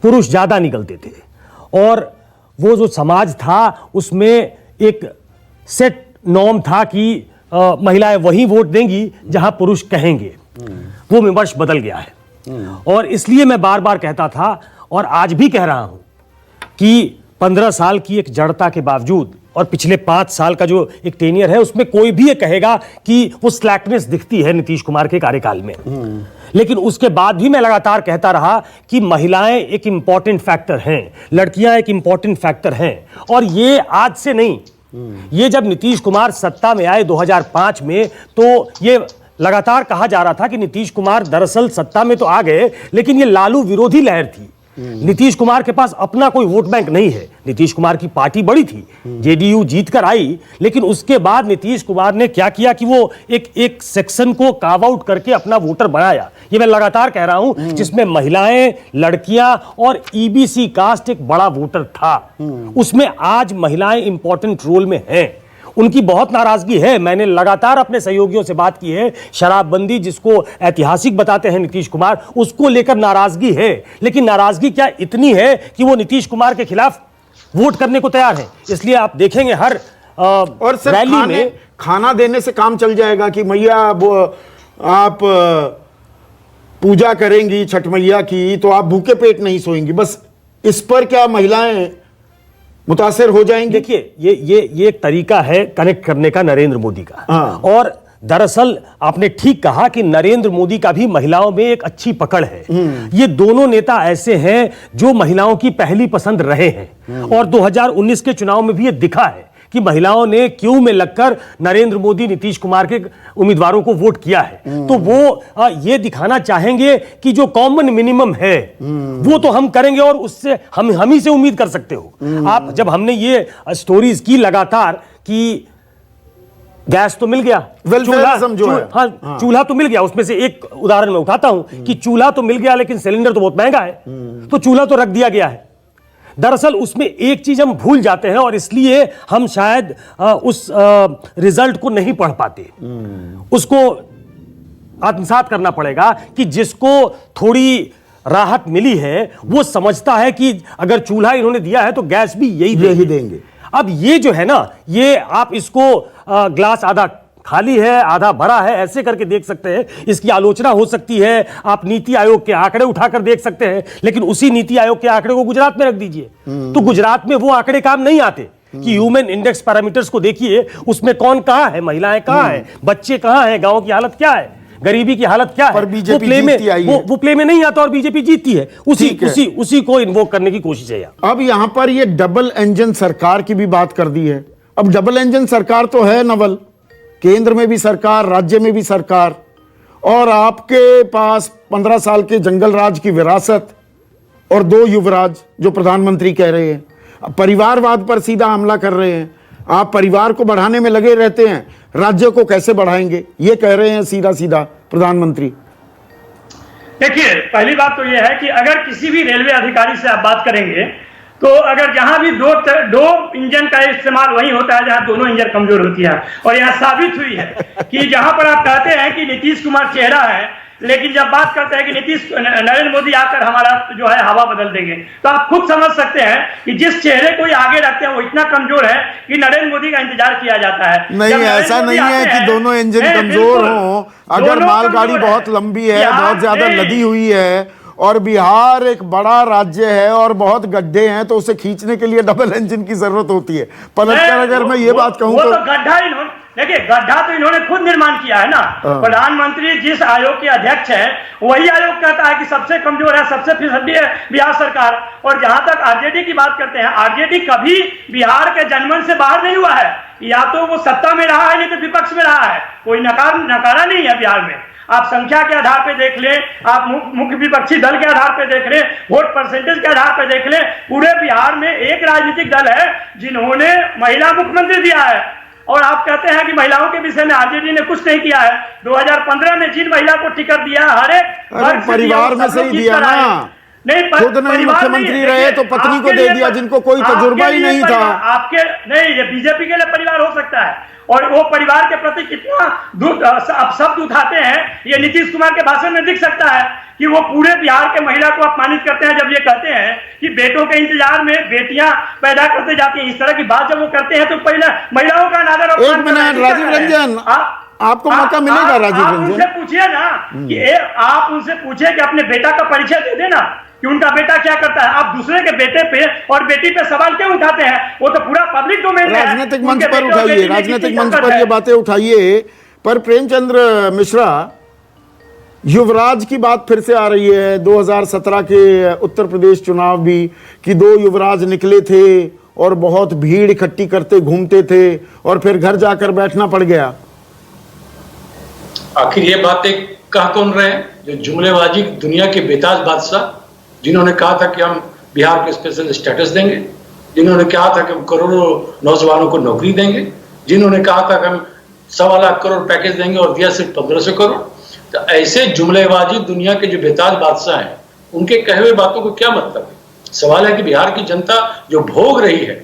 Speaker 7: पुरुष ज्यादा निकलते थे। और वो जो समाज था उसमें एक सेट नॉर्म था कि महिलाएं वही वोट देंगी जहां पुरुष कहेंगे। वो विमर्श बदल गया है। और इसलिए मैं बार बार कहता था और आज भी कह रहा हूं कि 15 साल की एक जड़ता के बावजूद और पिछले 5 साल का जो एक टेनियर है उसमें कोई भी ये कहेगा कि वो स्लैकनेस दिखती है नीतीश कुमार के कार्यकाल में। लेकिन उसके बाद भी मैं लगातार कहता रहा कि महिलाएं एक इंपॉर्टेंट फैक्टर हैं, लड़कियां एक इंपॉर्टेंट फैक्टर हैं। और ये आज से नहीं, ये जब नीतीश कुमार सत्ता में आए 2005 में, तो ये लगातार कहा जा रहा था कि नीतीश कुमार दरअसल सत्ता में तो आ गए, लेकिन ये लालू विरोधी लहर थी। नीतीश कुमार के पास अपना कोई वोट बैंक नहीं है। नीतीश कुमार की पार्टी बड़ी थी, जेडीयू जीत कर आई, लेकिन उसके बाद नीतीश कुमार ने क्या किया कि वो एक सेक्शन को कार्व आउट करके अपना वोटर बनाया। ये मैं लगातार कह रहा हूं, जिसमें महिलाएं, लड़कियां और ईबीसी कास्ट एक बड़ा वोटर था। उसमें आज महिलाएं इंपॉर्टेंट रोल में हैं। उनकी बहुत नाराजगी है। मैंने लगातार अपने सहयोगियों से बात की है। शराबबंदी जिसको ऐतिहासिक बताते हैं नीतीश कुमार, उसको लेकर नाराजगी है। लेकिन नाराजगी क्या इतनी है कि वो नीतीश कुमार के खिलाफ वोट करने को तैयार है। इसलिए आप देखेंगे हर
Speaker 1: और सिर्फ
Speaker 7: रैली में
Speaker 1: खाना देने से काम चल जाएगा कि मैया आप पूजा करेंगी छठ मैया की तो आप भूखे पेट नहीं सोएंगी, बस इस पर क्या महिलाएं मुतासिर हो जाएंगे?
Speaker 7: देखिए, ये एक तरीका है कनेक्ट करने का नरेंद्र मोदी का। और दरअसल आपने ठीक कहा कि नरेंद्र मोदी का भी महिलाओं में एक अच्छी पकड़ है। ये दोनों नेता ऐसे हैं जो महिलाओं की पहली पसंद रहे हैं, और 2019 के चुनाव में भी ये दिखा है कि महिलाओं ने क्यू में लगकर नरेंद्र मोदी, नीतीश कुमार के उम्मीदवारों को वोट किया है। तो वो ये दिखाना चाहेंगे कि जो कॉमन मिनिमम है वो तो हम करेंगे, और उससे हम ही से उम्मीद कर सकते हो आप। जब हमने ये स्टोरीज की लगातार कि गैस तो मिल गया, चूल्हा तो मिल गया, उसमें से एक उदाहरण मैं उठाता हूं कि चूल्हा तो मिल गया लेकिन सिलेंडर तो बहुत महंगा है, तो चूल्हा तो रख दिया गया है। दरअसल उसमें एक चीज हम भूल जाते हैं और इसलिए हम शायद उस रिजल्ट को नहीं पढ़ पाते। उसको आत्मसात करना पड़ेगा कि जिसको थोड़ी राहत मिली है वो समझता है कि अगर चूल्हा इन्होंने दिया है तो गैस भी यही देंगे। अब ये जो है ना, ये आप इसको ग्लास आधा खाली है आधा भरा है ऐसे करके देख सकते हैं। इसकी आलोचना हो सकती है, आप नीति आयोग के आंकड़े उठाकर देख सकते हैं, लेकिन उसी नीति आयोग के आंकड़े को गुजरात में रख दीजिए तो गुजरात में वो आंकड़े काम नहीं आते कि ह्यूमन इंडेक्स पैरामीटर्स को देखिए, उसमें कौन कहां है, महिलाएं कहां हैं, बच्चे कहां हैं, गांव की हालत क्या है, गरीबी की हालत क्या है। वो प्ले में नहीं आता और बीजेपी जीतती है। उसी को इन्वोक करने की कोशिश है।
Speaker 1: अब यहां पर ये डबल इंजन सरकार की भी बात कर दी है। अब डबल इंजन सरकार तो है नवल, केंद्र में भी सरकार, राज्य में भी सरकार, और आपके पास 15 साल के जंगल राज की विरासत और 2 युवराज जो प्रधानमंत्री कह रहे हैं, परिवारवाद पर सीधा हमला कर रहे हैं। आप परिवार को बढ़ाने में लगे रहते हैं, राज्य को कैसे बढ़ाएंगे, ये कह रहे हैं सीधा सीधा प्रधानमंत्री।
Speaker 4: देखिए, पहली बात तो यह है कि अगर किसी भी रेलवे अधिकारी से आप बात करेंगे तो अगर जहां भी दो इंजन का इस्तेमाल वही होता है जहां दोनों इंजन कमजोर होती है। और यहां साबित हुई है कि जहां पर आप कहते हैं कि नीतीश कुमार चेहरा है, लेकिन जब बात करते हैं कि नरेंद्र मोदी आकर हमारा जो है हवा बदल देंगे, तो आप खुद समझ सकते हैं कि जिस चेहरे को आगे रखते हैं वो इतना कमजोर है कि नरेंद्र मोदी का इंतजार किया जाता है।
Speaker 1: नहीं, ऐसा नहीं है कि दोनों इंजन कमजोर हों। अगर मालगाड़ी बहुत लंबी है, बहुत ज्यादा लदी हुई है और बिहार एक बड़ा राज्य है और बहुत गड्ढे हैं तो उसे खींचने के लिए डबल इंजन की जरूरत होती है। पलटकर अगर मैं ये बात कहूं तो
Speaker 4: गड्ढा इन्होंने, देखिए गड्ढा तो इन्होंने खुद निर्माण किया है ना। प्रधानमंत्री जिस आयोग के अध्यक्ष हैं वही आयोग कहता है कि सबसे कमजोर है, सबसे फिसड्डी है बिहार सरकार। और जहां तक आरजेडी की बात करते हैं, आरजेडी कभी बिहार के जनमन से बाहर नहीं हुआ है। या तो वो सत्ता में रहा है नहीं तो विपक्ष में रहा है, कोई नकारा नहीं है बिहार में। आप संख्या के आधार पे देख लें, आप मुख्य विपक्षी दल के आधार पे देख लें, वोट परसेंटेज के आधार पे देख लें, पूरे बिहार में एक राजनीतिक दल है जिन्होंने महिला मुख्यमंत्री दिया है। और आप कहते हैं कि महिलाओं के विषय में आरजेडी ने कुछ नहीं किया है। 2015 में जिन महिला को टिकट दिया हर एक
Speaker 1: परिवार में से ही दिया ना,
Speaker 4: नहीं,
Speaker 1: खुद नहीं मुख्यमंत्री रहे तो पत्नी को दे दिया जिनको कोई तजुर्बा ही नहीं था।
Speaker 4: आपके नहीं, ये बीजेपी के लिए परिवार हो सकता है और वो परिवार के प्रति कितना शब्द उठाते हैं ये नीतीश कुमार के भाषण में दिख सकता है कि वो पूरे बिहार के महिला को अपमानित करते हैं जब ये कहते हैं कि बेटों के इंतजार में बेटियां पैदा करते जाती हैं। इस तरह की बात जब वो करते हैं तो पहले महिलाओं का अनादर।
Speaker 1: एक मिनट राजीव रंजन, आपको मौका मिलेगा राजीव
Speaker 4: आप
Speaker 1: रंजन।
Speaker 4: उनसे पूछिए ना कि आप उनसे पूछिए कि अपने बेटा का परिचय दे देना कि उनका बेटा क्या करता है। आप दूसरे के बेटे पे और बेटी पे सवाल क्यों उठाते हैं? वो तो पूरा पब्लिक डोमेन में है।
Speaker 1: राजनीतिक मंच
Speaker 4: उनके
Speaker 1: पर
Speaker 4: बेटे और
Speaker 1: उठाइए,
Speaker 4: बेटी में
Speaker 1: राजनीतिक
Speaker 4: कितनी
Speaker 1: मंच
Speaker 4: ताकत
Speaker 1: पर
Speaker 4: है?
Speaker 1: ये बातें उठाइए। पर प्रेमचंद्र मिश्रा, युवराज की बात फिर से आ रही है। 2017 के उत्तर प्रदेश चुनाव भी कि 2 युवराज निकले थे और बहुत भीड़ इकट्ठी करते घूमते थे और फिर घर जाकर बैठना पड़ गया।
Speaker 6: आखिर ये बातें कह कौन रहे हैं? जो जुमलेबाजी दुनिया के बेताज बादशाह, जिन्होंने कहा था कि हम बिहार को स्पेशल स्टेटस देंगे, जिन्होंने कहा था कि हम करोड़ों नौजवानों को नौकरी देंगे, जिन्होंने कहा था कि हम 1.25 लाख करोड़ पैकेज देंगे और दिया सिर्फ 1500 करोड़। तो ऐसे जुमलेबाजी दुनिया के जो बेताज बादशाह हैं, उनके कहे हुए बातों को क्या मतलब है? सवाल है कि बिहार की जनता जो भोग रही है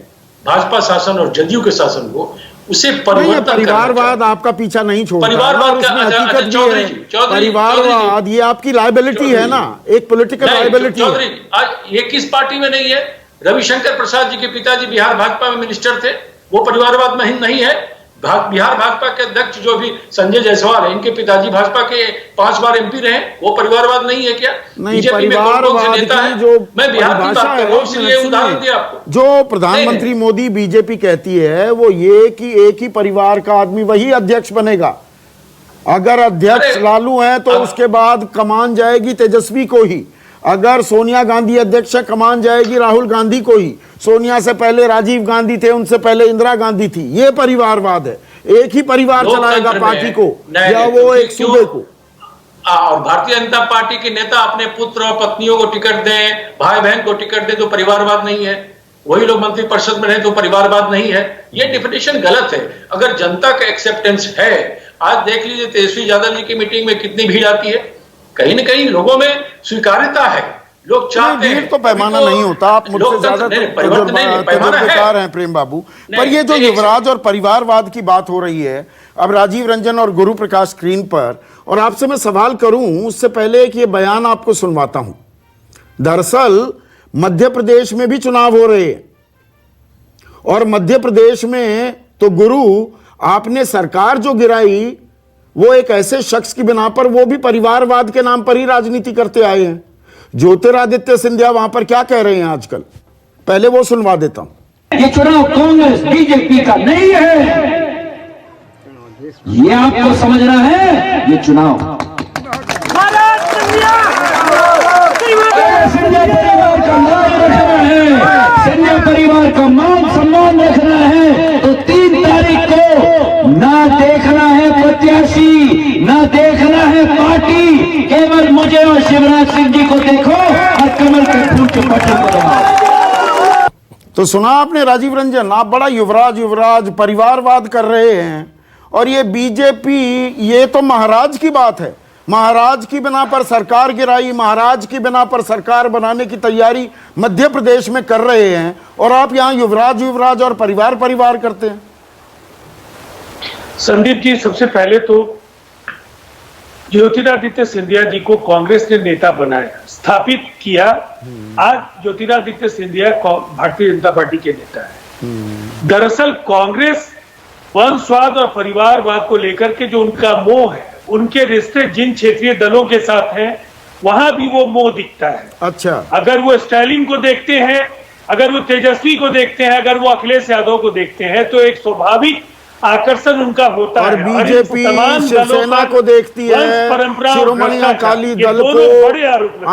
Speaker 6: भाजपा शासन और जदयू के शासन को, उसे परिवर्तन।
Speaker 1: परिवारवाद आपका पीछा नहीं छोड़ता।
Speaker 6: परिवारवाद का
Speaker 1: हकीकत
Speaker 6: चौधरी
Speaker 1: ये
Speaker 6: जी,
Speaker 1: है, परिवारवाद ये आपकी लायबिलिटी है ना, एक पॉलिटिकल लायबिलिटी।
Speaker 6: चौधरी आज ये किस पार्टी में नहीं है? रविशंकर प्रसाद जी के पिताजी बिहार भाजपा में मिनिस्टर थे, वो परिवारवाद में नहीं है। बिहार भाजपा के अध्यक्ष जो भी संजय जायसवाल है, इनके पिताजी भाजपा के 5 बार एमपी रहे, वो परिवारवाद नहीं है क्या?
Speaker 1: नहीं,
Speaker 6: बीजेपी में कौन-कौन से नेता हैं?
Speaker 1: जो
Speaker 6: मैं बिहार की बात कर रहा हूं, इसलिए उदाहरण दिया आपको।
Speaker 1: जो प्रधानमंत्री मोदी बीजेपी कहती है वो ये कि एक ही परिवार का आदमी वही अध्यक्ष बनेगा। अगर अध्यक्ष लालू है तो उसके बाद कमान जाएगी तेजस्वी को ही। अगर सोनिया गांधी अध्यक्ष है, कमान जाएगी राहुल गांधी को ही। सोनिया से पहले राजीव गांधी थे, उनसे पहले इंदिरा गांधी थी। ये परिवारवाद है। एक ही परिवार चलाएगा पार्टी को या वो एक सूबे को।
Speaker 6: और भारतीय जनता पार्टी के नेता अपने पुत्र और पत्नियों को टिकट दें, भाई बहन को टिकट दें, तो परिवारवाद नहीं है। वही लोग मंत्री परिषद में रहे तो परिवारवाद नहीं है। ये डिफिनेशन गलत है। अगर जनता का एक्सेप्टेंस है, आज देख लीजिए तेजस्वी यादव जी की मीटिंग में कितनी भीड़ आती है। कहीं ना कहीं लोगों में स्वीकार्यता है, लोग चाहते हैं।
Speaker 1: तो पैमाना नहीं होता। आप मुझसे ज्यादा तजुर्बेकार हैं प्रेम बाबू। पर ये जो युवराज और परिवारवाद की बात हो रही है, अब राजीव रंजन और गुरु प्रकाश स्क्रीन पर, और आपसे मैं सवाल करूं उससे पहले कि ये बयान आपको सुनवाता हूं। दरअसल मध्य प्रदेश में भी चुनाव हो रहे हैं और मध्य प्रदेश में तो गुरु आपने सरकार जो गिराई वो एक ऐसे शख्स की बिना पर, वो भी परिवारवाद के नाम पर ही राजनीति करते आए हैं। ज्योतिरादित्य सिंधिया वहां पर क्या कह रहे हैं आजकल, पहले वो सुनवा देता हूं।
Speaker 8: ये चुनाव कांग्रेस बीजेपी का नहीं है, ये आपको समझना है। ये चुनाव सिंधिया परिवार का मान रखना है, सिंधिया परिवार का मान सम्मान रखना है। तो 3 तारीख को ना देखना है प्रत्याशी, ना देखना है पार्टी, केवल मुझे और शिवराज सिंह जी को देखो और कमल के फूल के बटन को दबाओ।
Speaker 1: तो सुना आपने राजीव रंजन, आप बड़ा युवराज परिवारवाद कर रहे हैं और ये बीजेपी, ये तो महाराज की बात है। महाराज की बिना पर सरकार गिराई, महाराज की बिना पर सरकार बनाने की तैयारी मध्य प्रदेश में कर रहे हैं और आप यहां युवराज और परिवार करते हैं।
Speaker 3: संदीप जी, सबसे पहले तो ज्योतिरादित्य सिंधिया जी को कांग्रेस ने नेता बनाया, स्थापित किया। आज ज्योतिरादित्य सिंधिया भारतीय जनता पार्टी के नेता है। दरअसल कांग्रेस वंशवाद और परिवारवाद को लेकर के जो उनका मोह है, उनके रिश्ते जिन क्षेत्रीय दलों के साथ हैं वहां भी वो मोह दिखता है।
Speaker 1: अच्छा,
Speaker 3: अगर वो स्टालिन को देखते हैं, अगर वो तेजस्वी को देखते हैं, अगर वो अखिलेश यादव को देखते हैं, तो एक स्वाभाविक आकर्षण उनका होता
Speaker 1: और
Speaker 3: है।
Speaker 1: बीजेपी शिवसेना को देखती है, शिरोमणि अकाली दल को,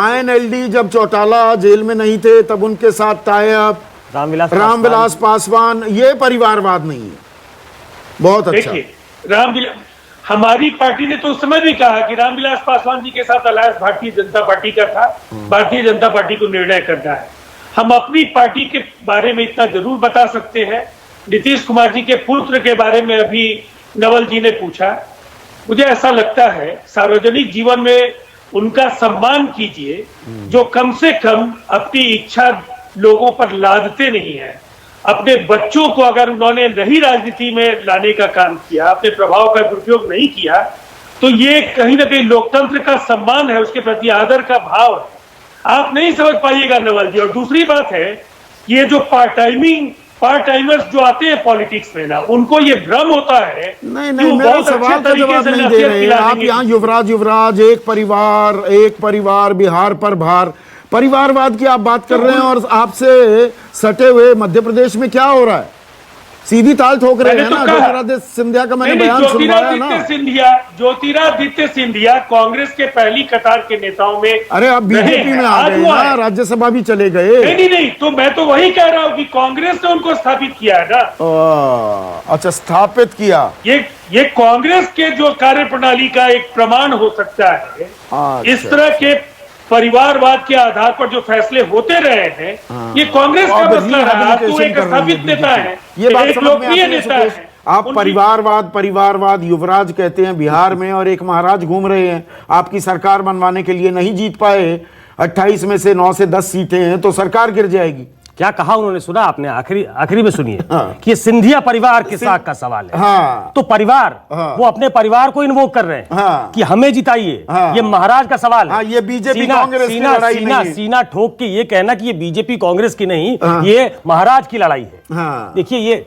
Speaker 1: INLD जब चौटाला जेल में नहीं थे तब उनके साथ टाइप, रामविलास पासवान, ये परिवारवाद नहीं है। बहुत अच्छा।
Speaker 3: देखिए, हमारी पार्टी ने तो उस समय भी कहा कि रामविलास पासवान जी के साथ अलायंस भारतीय जनता पार्टी का था। भारतीय जनता पार्टी को निर्णय करना है। हम अपनी पार्टी के बारे में इतना जरूर बता सकते हैं। नीतीश कुमार जी के पुत्र के बारे में अभी नवल जी ने पूछा, मुझे ऐसा लगता है सार्वजनिक जीवन में उनका सम्मान कीजिए जो कम से कम अपनी इच्छा लोगों पर लादते नहीं है। अपने बच्चों को अगर उन्होंने नहीं राजनीति में लाने का काम किया, अपने प्रभाव का दुरुपयोग नहीं किया, तो ये कहीं ना कहीं लोकतंत्र का सम्मान है, उसके प्रति आदर का भाव है। आप नहीं समझ पाइएगा नवल जी। और दूसरी बात है, ये जो पार्ट टाइमिंग पार्ट टाइमर्स जो आते हैं पॉलिटिक्स में ना, उनको ये भ्रम होता है
Speaker 1: नहीं
Speaker 3: कि
Speaker 1: नहीं,
Speaker 3: वो
Speaker 1: मेरा
Speaker 3: बहुत अच्छे
Speaker 1: सवाल का
Speaker 3: तरीके
Speaker 1: जवाब
Speaker 3: से
Speaker 1: नहीं दे
Speaker 3: नसीहत
Speaker 1: रहे।
Speaker 3: खिला
Speaker 1: आप
Speaker 3: देंगे।
Speaker 1: यहाँ युवराज एक परिवार बिहार पर भार, परिवारवाद की आप बात कर रहे हैं, और आपसे सटे हुए मध्य प्रदेश में क्या हो रहा है? सीधी ताल ठोक रहे
Speaker 3: मैंने
Speaker 1: हैं
Speaker 3: तो
Speaker 1: ना।
Speaker 3: कहा।
Speaker 1: ज्योतिरादित्य सिंधिया का मैंने
Speaker 3: नहीं,
Speaker 1: बयान सुनवाया ना।
Speaker 3: ज्योतिरादित्य सिंधिया कांग्रेस के पहली कतार के नेताओं में,
Speaker 1: अरे आप बीजेपी में आ गए ना, राज्यसभा भी चले गए।
Speaker 3: नहीं, तो मैं तो वही कह रहा हूँ कि कांग्रेस ने उनको स्थापित किया है ना।
Speaker 1: अच्छा, स्थापित किया।
Speaker 3: ये कांग्रेस के जो कार्यप्रणाली का एक प्रमाण हो सकता है।
Speaker 1: अच्छा,
Speaker 3: इस तरह के परिवारवाद के आधार पर जो फैसले होते रहे हैं, ये कांग्रेस का मसला है। तो एक स्थापित नेता है,
Speaker 1: ये बात
Speaker 3: एक
Speaker 1: समझ में
Speaker 3: लोकप्रिय
Speaker 1: आती है
Speaker 3: नेता
Speaker 1: सुकेश।
Speaker 3: है।
Speaker 1: आप परिवारवाद युवराज कहते हैं बिहार में, और एक महाराज घूम रहे हैं आपकी सरकार बनवाने के लिए, नहीं जीत पाए। 28 में से 9 से 10 सीटें हैं तो सरकार गिर जाएगी।
Speaker 7: क्या कहा उन्होंने, सुना आपने? आखिरी में सुनिए।
Speaker 1: हाँ।
Speaker 7: कि ये सिंधिया परिवार के साथ का सवाल है।
Speaker 1: हाँ।
Speaker 7: तो परिवार,
Speaker 1: हाँ।
Speaker 7: वो अपने परिवार को इन्वोक कर रहे हैं।
Speaker 1: हाँ।
Speaker 7: कि हमें जिताइए।
Speaker 1: हाँ।
Speaker 7: ये महाराज का सवाल है।
Speaker 1: हाँ, ये बीजेपी कांग्रेस की लड़ाई नहीं है।
Speaker 7: सीना ठोक के ये कहना कि ये बीजेपी कांग्रेस की नहीं,
Speaker 1: हाँ।
Speaker 7: ये महाराज की लड़ाई है।
Speaker 1: हाँ।
Speaker 7: देखिए, ये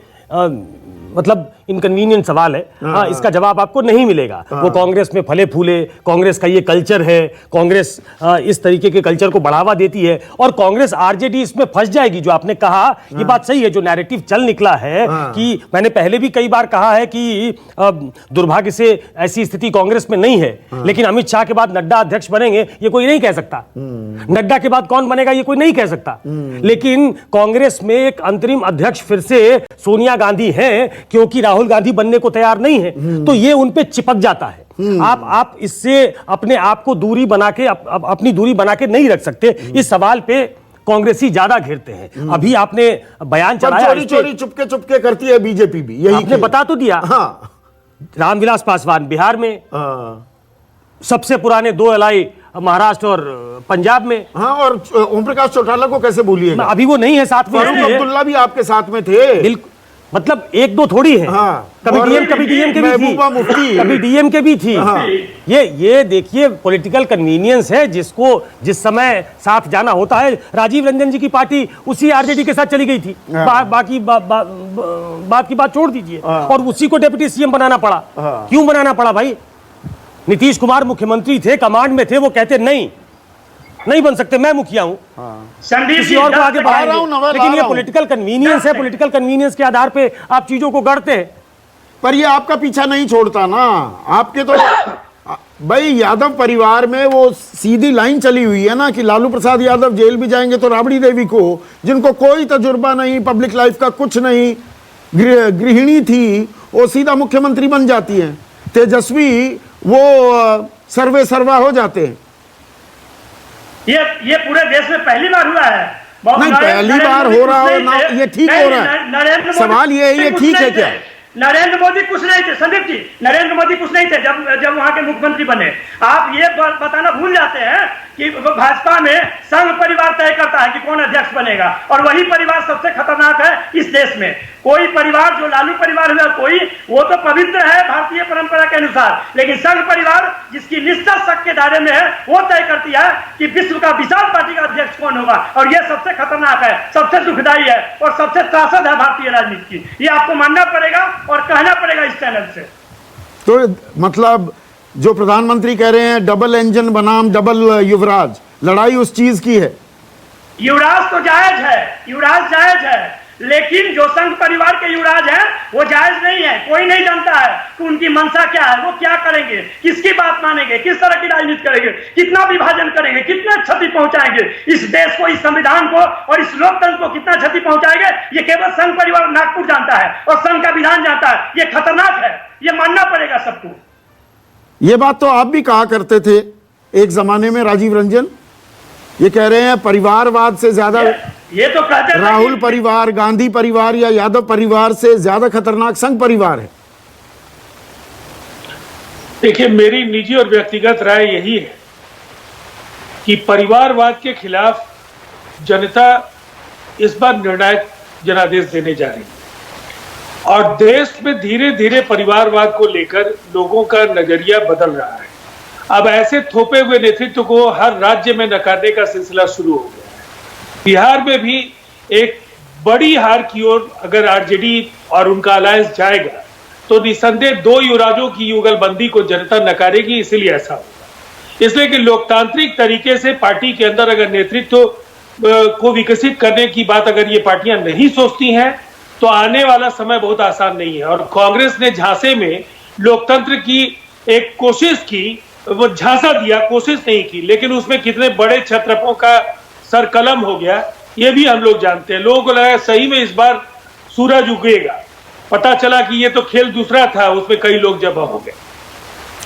Speaker 7: मतलब इनकन्वीनियंट सवाल है। हाँ, इसका जवाब आपको नहीं मिलेगा। वो कांग्रेस में फले फूले, कांग्रेस का ये कल्चर है, कांग्रेस इस तरीके के कल्चर को बढ़ावा देती है, और कांग्रेस आरजेडी इसमें फंस जाएगी। जो आपने कहा, ये बात सही है। जो नैरेटिव चल निकला है कि मैंने पहले भी कई बार कहा है कि दुर्भाग्य से ऐसी स्थिति कांग्रेस में नहीं है, लेकिन अमित शाह के बाद नड्डा अध्यक्ष बनेंगे ये कोई नहीं कह सकता। नड्डा के बाद कौन बनेगा ये कोई नहीं कह सकता। लेकिन कांग्रेस में एक अंतरिम अध्यक्ष फिर से सोनिया गांधी हैं, क्योंकि राहुल गांधी बनने को तैयार नहीं है, तो ये उन पे चिपक जाता है। आप इससे अपने आप को दूरी बना के अपनी दूरी बना के नहीं रख सकते। इस सवाल पे कांग्रेसी ज्यादा घेरते हैं। अभी आपने बयान चलाया,
Speaker 1: चोरी चुपके करती है बीजेपी भी, यही
Speaker 7: आपने बता तो दिया।
Speaker 1: हाँ।
Speaker 7: रामविलास पासवान बिहार में, सबसे पुराने 2 एलआई महाराष्ट्र और पंजाब में।
Speaker 1: हाँ, और ओम प्रकाश चौटाला को कैसे भूलिएगा?
Speaker 7: अभी वो नहीं है साथ में,
Speaker 1: फारूक अब्दुल्ला भी आपके साथ में थे।
Speaker 7: बिल्कुल, मतलब 1-2 थोड़ी है।
Speaker 1: हाँ।
Speaker 7: कभी डीएम के भी थी,
Speaker 1: महबूबा मुफ्ती,
Speaker 7: कभी डीएम के भी थी।
Speaker 1: हाँ।
Speaker 7: ये देखिए पॉलिटिकल कन्वीनियंस है, जिसको जिस समय साथ जाना होता है। राजीव रंजन जी की पार्टी उसी आरजेडी के साथ चली गई थी। बाकी बात की बात छोड़ दीजिए, और उसी को डिप्टी सीएम बनाना पड़ा। क्यों बनाना पड़ा भाई? नीतीश कुमार मुख्यमंत्री थे, कमांड में थे, वो कहते नहीं बन सकते, मैं मुखिया हूं, किसी और को आगे बढ़ाएंगे। लेकिन ये पॉलिटिकल कन्वीनियंस है, पॉलिटिकल कन्वीनियंस के आधार पे आप चीजों को गढ़ते हैं।
Speaker 1: पर ये आपका पीछा नहीं छोड़ता ना। आपके तो भाई यादव परिवार में वो सीधी लाइन चली हुई है ना कि लालू प्रसाद यादव जेल भी जाएंगे तो राबड़ी देवी को, जिनको कोई तजुर्बा नहीं, पब्लिक लाइफ का कुछ नहीं, गृहिणी थी, वो सीधा मुख्यमंत्री बन जाती है। तेजस्वी वो सर्वा हो जाते हैं।
Speaker 4: ये पूरे देश में पहली बार हुआ है।
Speaker 1: नहीं, पहली बार हो रहा हो ना, ये ठीक हो रहा है। सवाल ये है, ये ठीक है क्या?
Speaker 4: नरेंद्र मोदी कुछ नहीं थे संदीप जी, नरेंद्र मोदी कुछ नहीं थे जब वहां के मुख्यमंत्री बने। आप ये बताना भूल जाते हैं कि भाजपा में संघ परिवार तय करता है कि कौन अध्यक्ष बनेगा, और वही परिवार सबसे खतरनाक है इस देश में। कोई परिवार, जो लालू परिवार हुआ कोई, वो तो पवित्र है भारतीय परंपरा के अनुसार, लेकिन संघ परिवार जिसकी निष्ठा शक के दायरे में है, वो तय करती है कि विश्व का विशाल पार्टी का अध्यक्ष कौन होगा, और ये सबसे खतरनाक है, सबसे दुखदायी है, और सबसे त्रासद है भारतीय राजनीति की। ये आपको मानना पड़ेगा और कहना पड़ेगा इस चैनल से।
Speaker 1: तो मतलब जो प्रधानमंत्री कह रहे हैं डबल इंजन बनाम डबल युवराज, लड़ाई उस चीज की है।
Speaker 4: युवराज तो जायज है, युवराज जायज है, लेकिन जो संघ परिवार के युवराज हैं वो जायज नहीं है। कोई नहीं जानता है कि उनकी मंशा क्या है, वो क्या करेंगे, किसकी बात मानेंगे, किस तरह की राजनीति करेंगे, कितना विभाजन करेंगे, कितना क्षति पहुंचाएंगे इस देश को, इस संविधान को और इस लोकतंत्र को, कितना क्षति पहुंचाएंगे, ये केवल संघ परिवार नागपुर जानता है और संघ का विधान जानता है। ये खतरनाक है, ये मानना पड़ेगा सबको।
Speaker 1: ये बात तो आप भी कहा करते थे एक जमाने में, राजीव रंजन। ये कह रहे हैं परिवारवाद से ज्यादा
Speaker 4: ये तो कहते
Speaker 1: राहुल परिवार, गांधी परिवार या यादव परिवार से ज्यादा खतरनाक संघ परिवार है।
Speaker 3: देखिए, मेरी निजी और व्यक्तिगत राय यही है कि परिवारवाद के खिलाफ जनता इस बार निर्णायक जनादेश देने जा रही है, और देश में धीरे धीरे परिवारवाद को लेकर लोगों का नजरिया बदल रहा है। अब ऐसे थोपे हुए नेतृत्व को हर राज्य में नकारने का सिलसिला शुरू हो गया है। बिहार में भी एक बड़ी हार की ओर अगर आरजेडी और उनका अलायंस जाएगा तो निसंदेह 2 युवराजों की युगलबंदी को जनता नकारेगी, इसीलिए ऐसा होगा। इसलिए कि लोकतांत्रिक तरीके से पार्टी के अंदर अगर नेतृत्व को विकसित करने की बात अगर ये पार्टियां नहीं सोचती हैं तो आने वाला समय बहुत आसान नहीं है। और कांग्रेस ने झांसे में लोकतंत्र की एक कोशिश की, वो झांसा दिया, कोशिश नहीं की, लेकिन उसमें कितने बड़े क्षत्रपों का सरकलम हो गया ये भी हम लोग जानते हैं। लोगों को लगा सही में इस बार सूरज उगेगा, पता चला कि ये तो खेल दूसरा था, उसमें कई लोग जमा हो गए।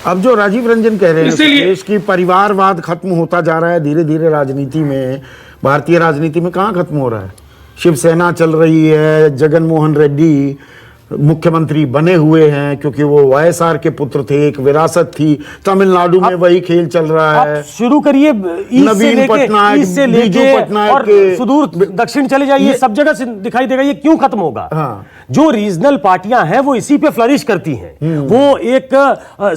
Speaker 1: अब जो राजीव रंजन कह रहे हैं
Speaker 3: इसीलिए
Speaker 1: देश की परिवारवाद खत्म होता जा रहा है धीरे धीरे राजनीति में, भारतीय राजनीति में कहाँ खत्म हो रहा है? शिवसेना चल रही है, जगन मोहन रेड्डी मुख्यमंत्री बने हुए हैं क्योंकि वो वाईएसआर के पुत्र थे, एक विरासत थी। तमिलनाडु में वही खेल चल रहा है।
Speaker 7: शुरू करिए
Speaker 1: नवीन पटनायक, बीजू पटनायक
Speaker 7: और सुदूर दक्षिण चले जाइए, सब जगह से दिखाई देगा। ये क्यों खत्म होगा? हाँ। जो रीजनल पार्टियां हैं वो इसी पे फ्लरिश करती हैं। वो एक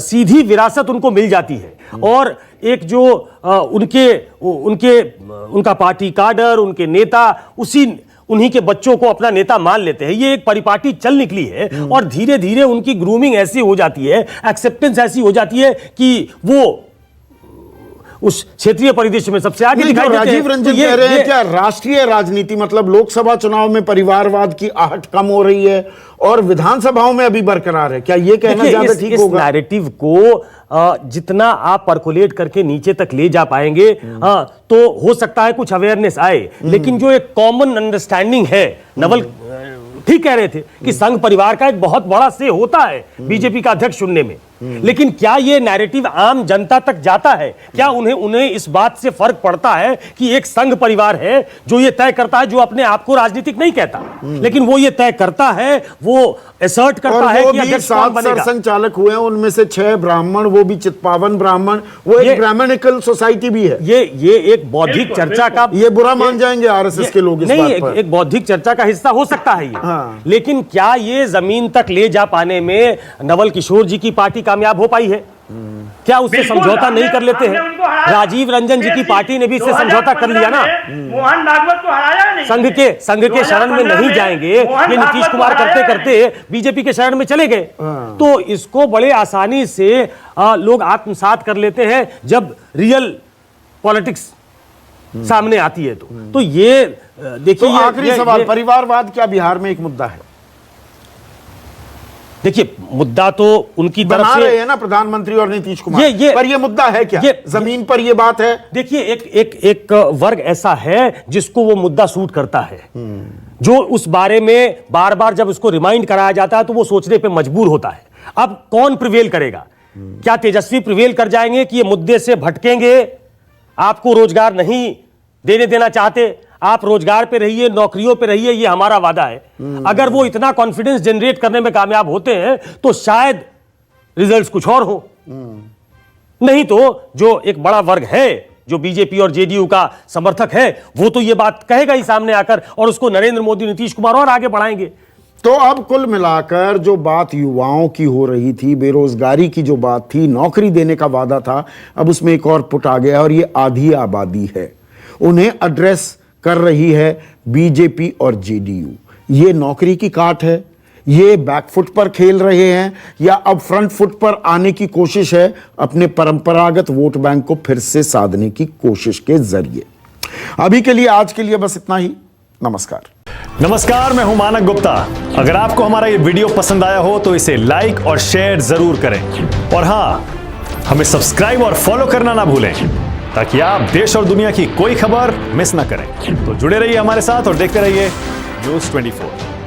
Speaker 7: सीधी विरासत उनको मिल जाती है और एक जो उनका पार्टी काडर, उनके नेता उन्हीं के बच्चों को अपना नेता मान लेते हैं। ये एक परिपाटी चल निकली है और धीरे धीरे उनकी ग्रूमिंग ऐसी हो जाती है, एक्सेप्टेंस ऐसी हो जाती है कि वो उस क्षेत्रीय परिदृश्य में सबसे आगे दिखाई देते हैं।
Speaker 1: राजीव रंजन कह रहे हैं क्या राष्ट्रीय राजनीति मतलब लोकसभा चुनाव में परिवारवाद की आहट कम हो रही है और विधानसभाओं में अभी बरकरार है? क्या ये कहना ज्यादा ठीक होगा?
Speaker 7: इस नैरेटिव को जितना आप पर्कुलेट करके नीचे तक ले जा पाएंगे तो हो सकता है कुछ अवेयरनेस आए, लेकिन जो एक कॉमन अंडरस्टैंडिंग है, नवल ठीक कह रहे थे कि संघ परिवार का एक बहुत बड़ा से होता है बीजेपी का अध्यक्ष चुनने में, लेकिन क्या ये नैरेटिव आम जनता तक जाता है? क्या उन्हें इस बात से फर्क पड़ता है कि एक संघ परिवार है जो ये तय करता है, जो अपने आप को राजनीतिक नहीं कहता, लेकिन वो ये तय करता है, वो असर्ट करता है कि अध्यक्ष कौन बनेगा।
Speaker 1: संचालक हुए हैं, उनमें से 6 ब्राह्मण, वो भी चित्पावन ब्राह्मण, वो एक ब्राह्मणिकल सोसाइटी भी है।
Speaker 7: ये एक बौद्धिक चर्चा का,
Speaker 1: ये बुरा मान जाएंगे आरएसएस के लोग इस बात पर।
Speaker 7: एक बौद्धिक चर्चा का हिस्सा हो सकता है ये, लेकिन क्या ये जमीन तक ले जा पाने में नवल किशोर जी की पार्टी कामयाब हो पाई है? क्या उससे समझौता नहीं कर लेते हैं? राजीव रंजन जी की पार्टी ने भी इससे समझौता कर लिया ना।
Speaker 4: मोहन भागवत को हराया नहीं,
Speaker 7: संघ के शरण में नहीं जाएंगे, ये नीतीश कुमार करते करते बीजेपी के शरण में चले गए। तो इसको बड़े आसानी से लोग आत्मसात कर लेते हैं जब रियल पॉलिटिक्स सामने आती है। तो ये देखिए,
Speaker 1: आखिरी सवाल, परिवारवाद क्या बिहार में एक मुद्दा है?
Speaker 7: देखिए, मुद्दा तो उनकी तरफ से
Speaker 1: रहे हैं ना प्रधानमंत्री और नीतीश कुमार, पर ये मुद्दा है क्या? जमीन पर ये बात है?
Speaker 7: देखिए, एक वर्ग ऐसा है जिसको वो मुद्दा सूट करता है, जो उस बारे में बार बार जब उसको रिमाइंड कराया जाता है तो वो सोचने पे मजबूर होता है। अब कौन प्रिवेल करेगा? क्या तेजस्वी प्रिवेल कर जाएंगे कि ये मुद्दे से भटकेंगे, आपको रोजगार नहीं देना चाहते, आप रोजगार पे रहिए, नौकरियों पे रहिए, ये हमारा वादा है। अगर वो इतना कॉन्फिडेंस जनरेट करने में कामयाब होते हैं तो शायद रिजल्ट्स कुछ और हो। नहीं तो जो एक बड़ा वर्ग है जो बीजेपी और जेडीयू का समर्थक है, वो तो ये बात कहेगा ही सामने आकर, और उसको नरेंद्र मोदी, नीतीश कुमार और आगे बढ़ाएंगे।
Speaker 1: तो अब कुल मिलाकर जो बात युवाओं की हो रही थी, बेरोजगारी की जो बात थी, नौकरी देने का वादा था, अब उसमें एक और पुट आ गया और ये आधी आबादी है, उन्हें एड्रेस कर रही है बीजेपी और जेडीयू। ये नौकरी की काट है, ये बैकफुट पर खेल रहे हैं, या अब फ्रंट फुट पर आने की कोशिश है अपने परंपरागत वोट बैंक को फिर से साधने की कोशिश के जरिए। अभी के लिए, आज के लिए बस इतना ही। नमस्कार,
Speaker 9: मैं हूं मानक गुप्ता। अगर आपको हमारा ये वीडियो पसंद आया हो तो इसे लाइक और शेयर जरूर करें, और हां, हमें सब्सक्राइब और फॉलो करना ना भूलें ताकि आप देश और दुनिया की कोई खबर मिस ना करें। तो जुड़े रहिए हमारे साथ और देखते रहिए News 24।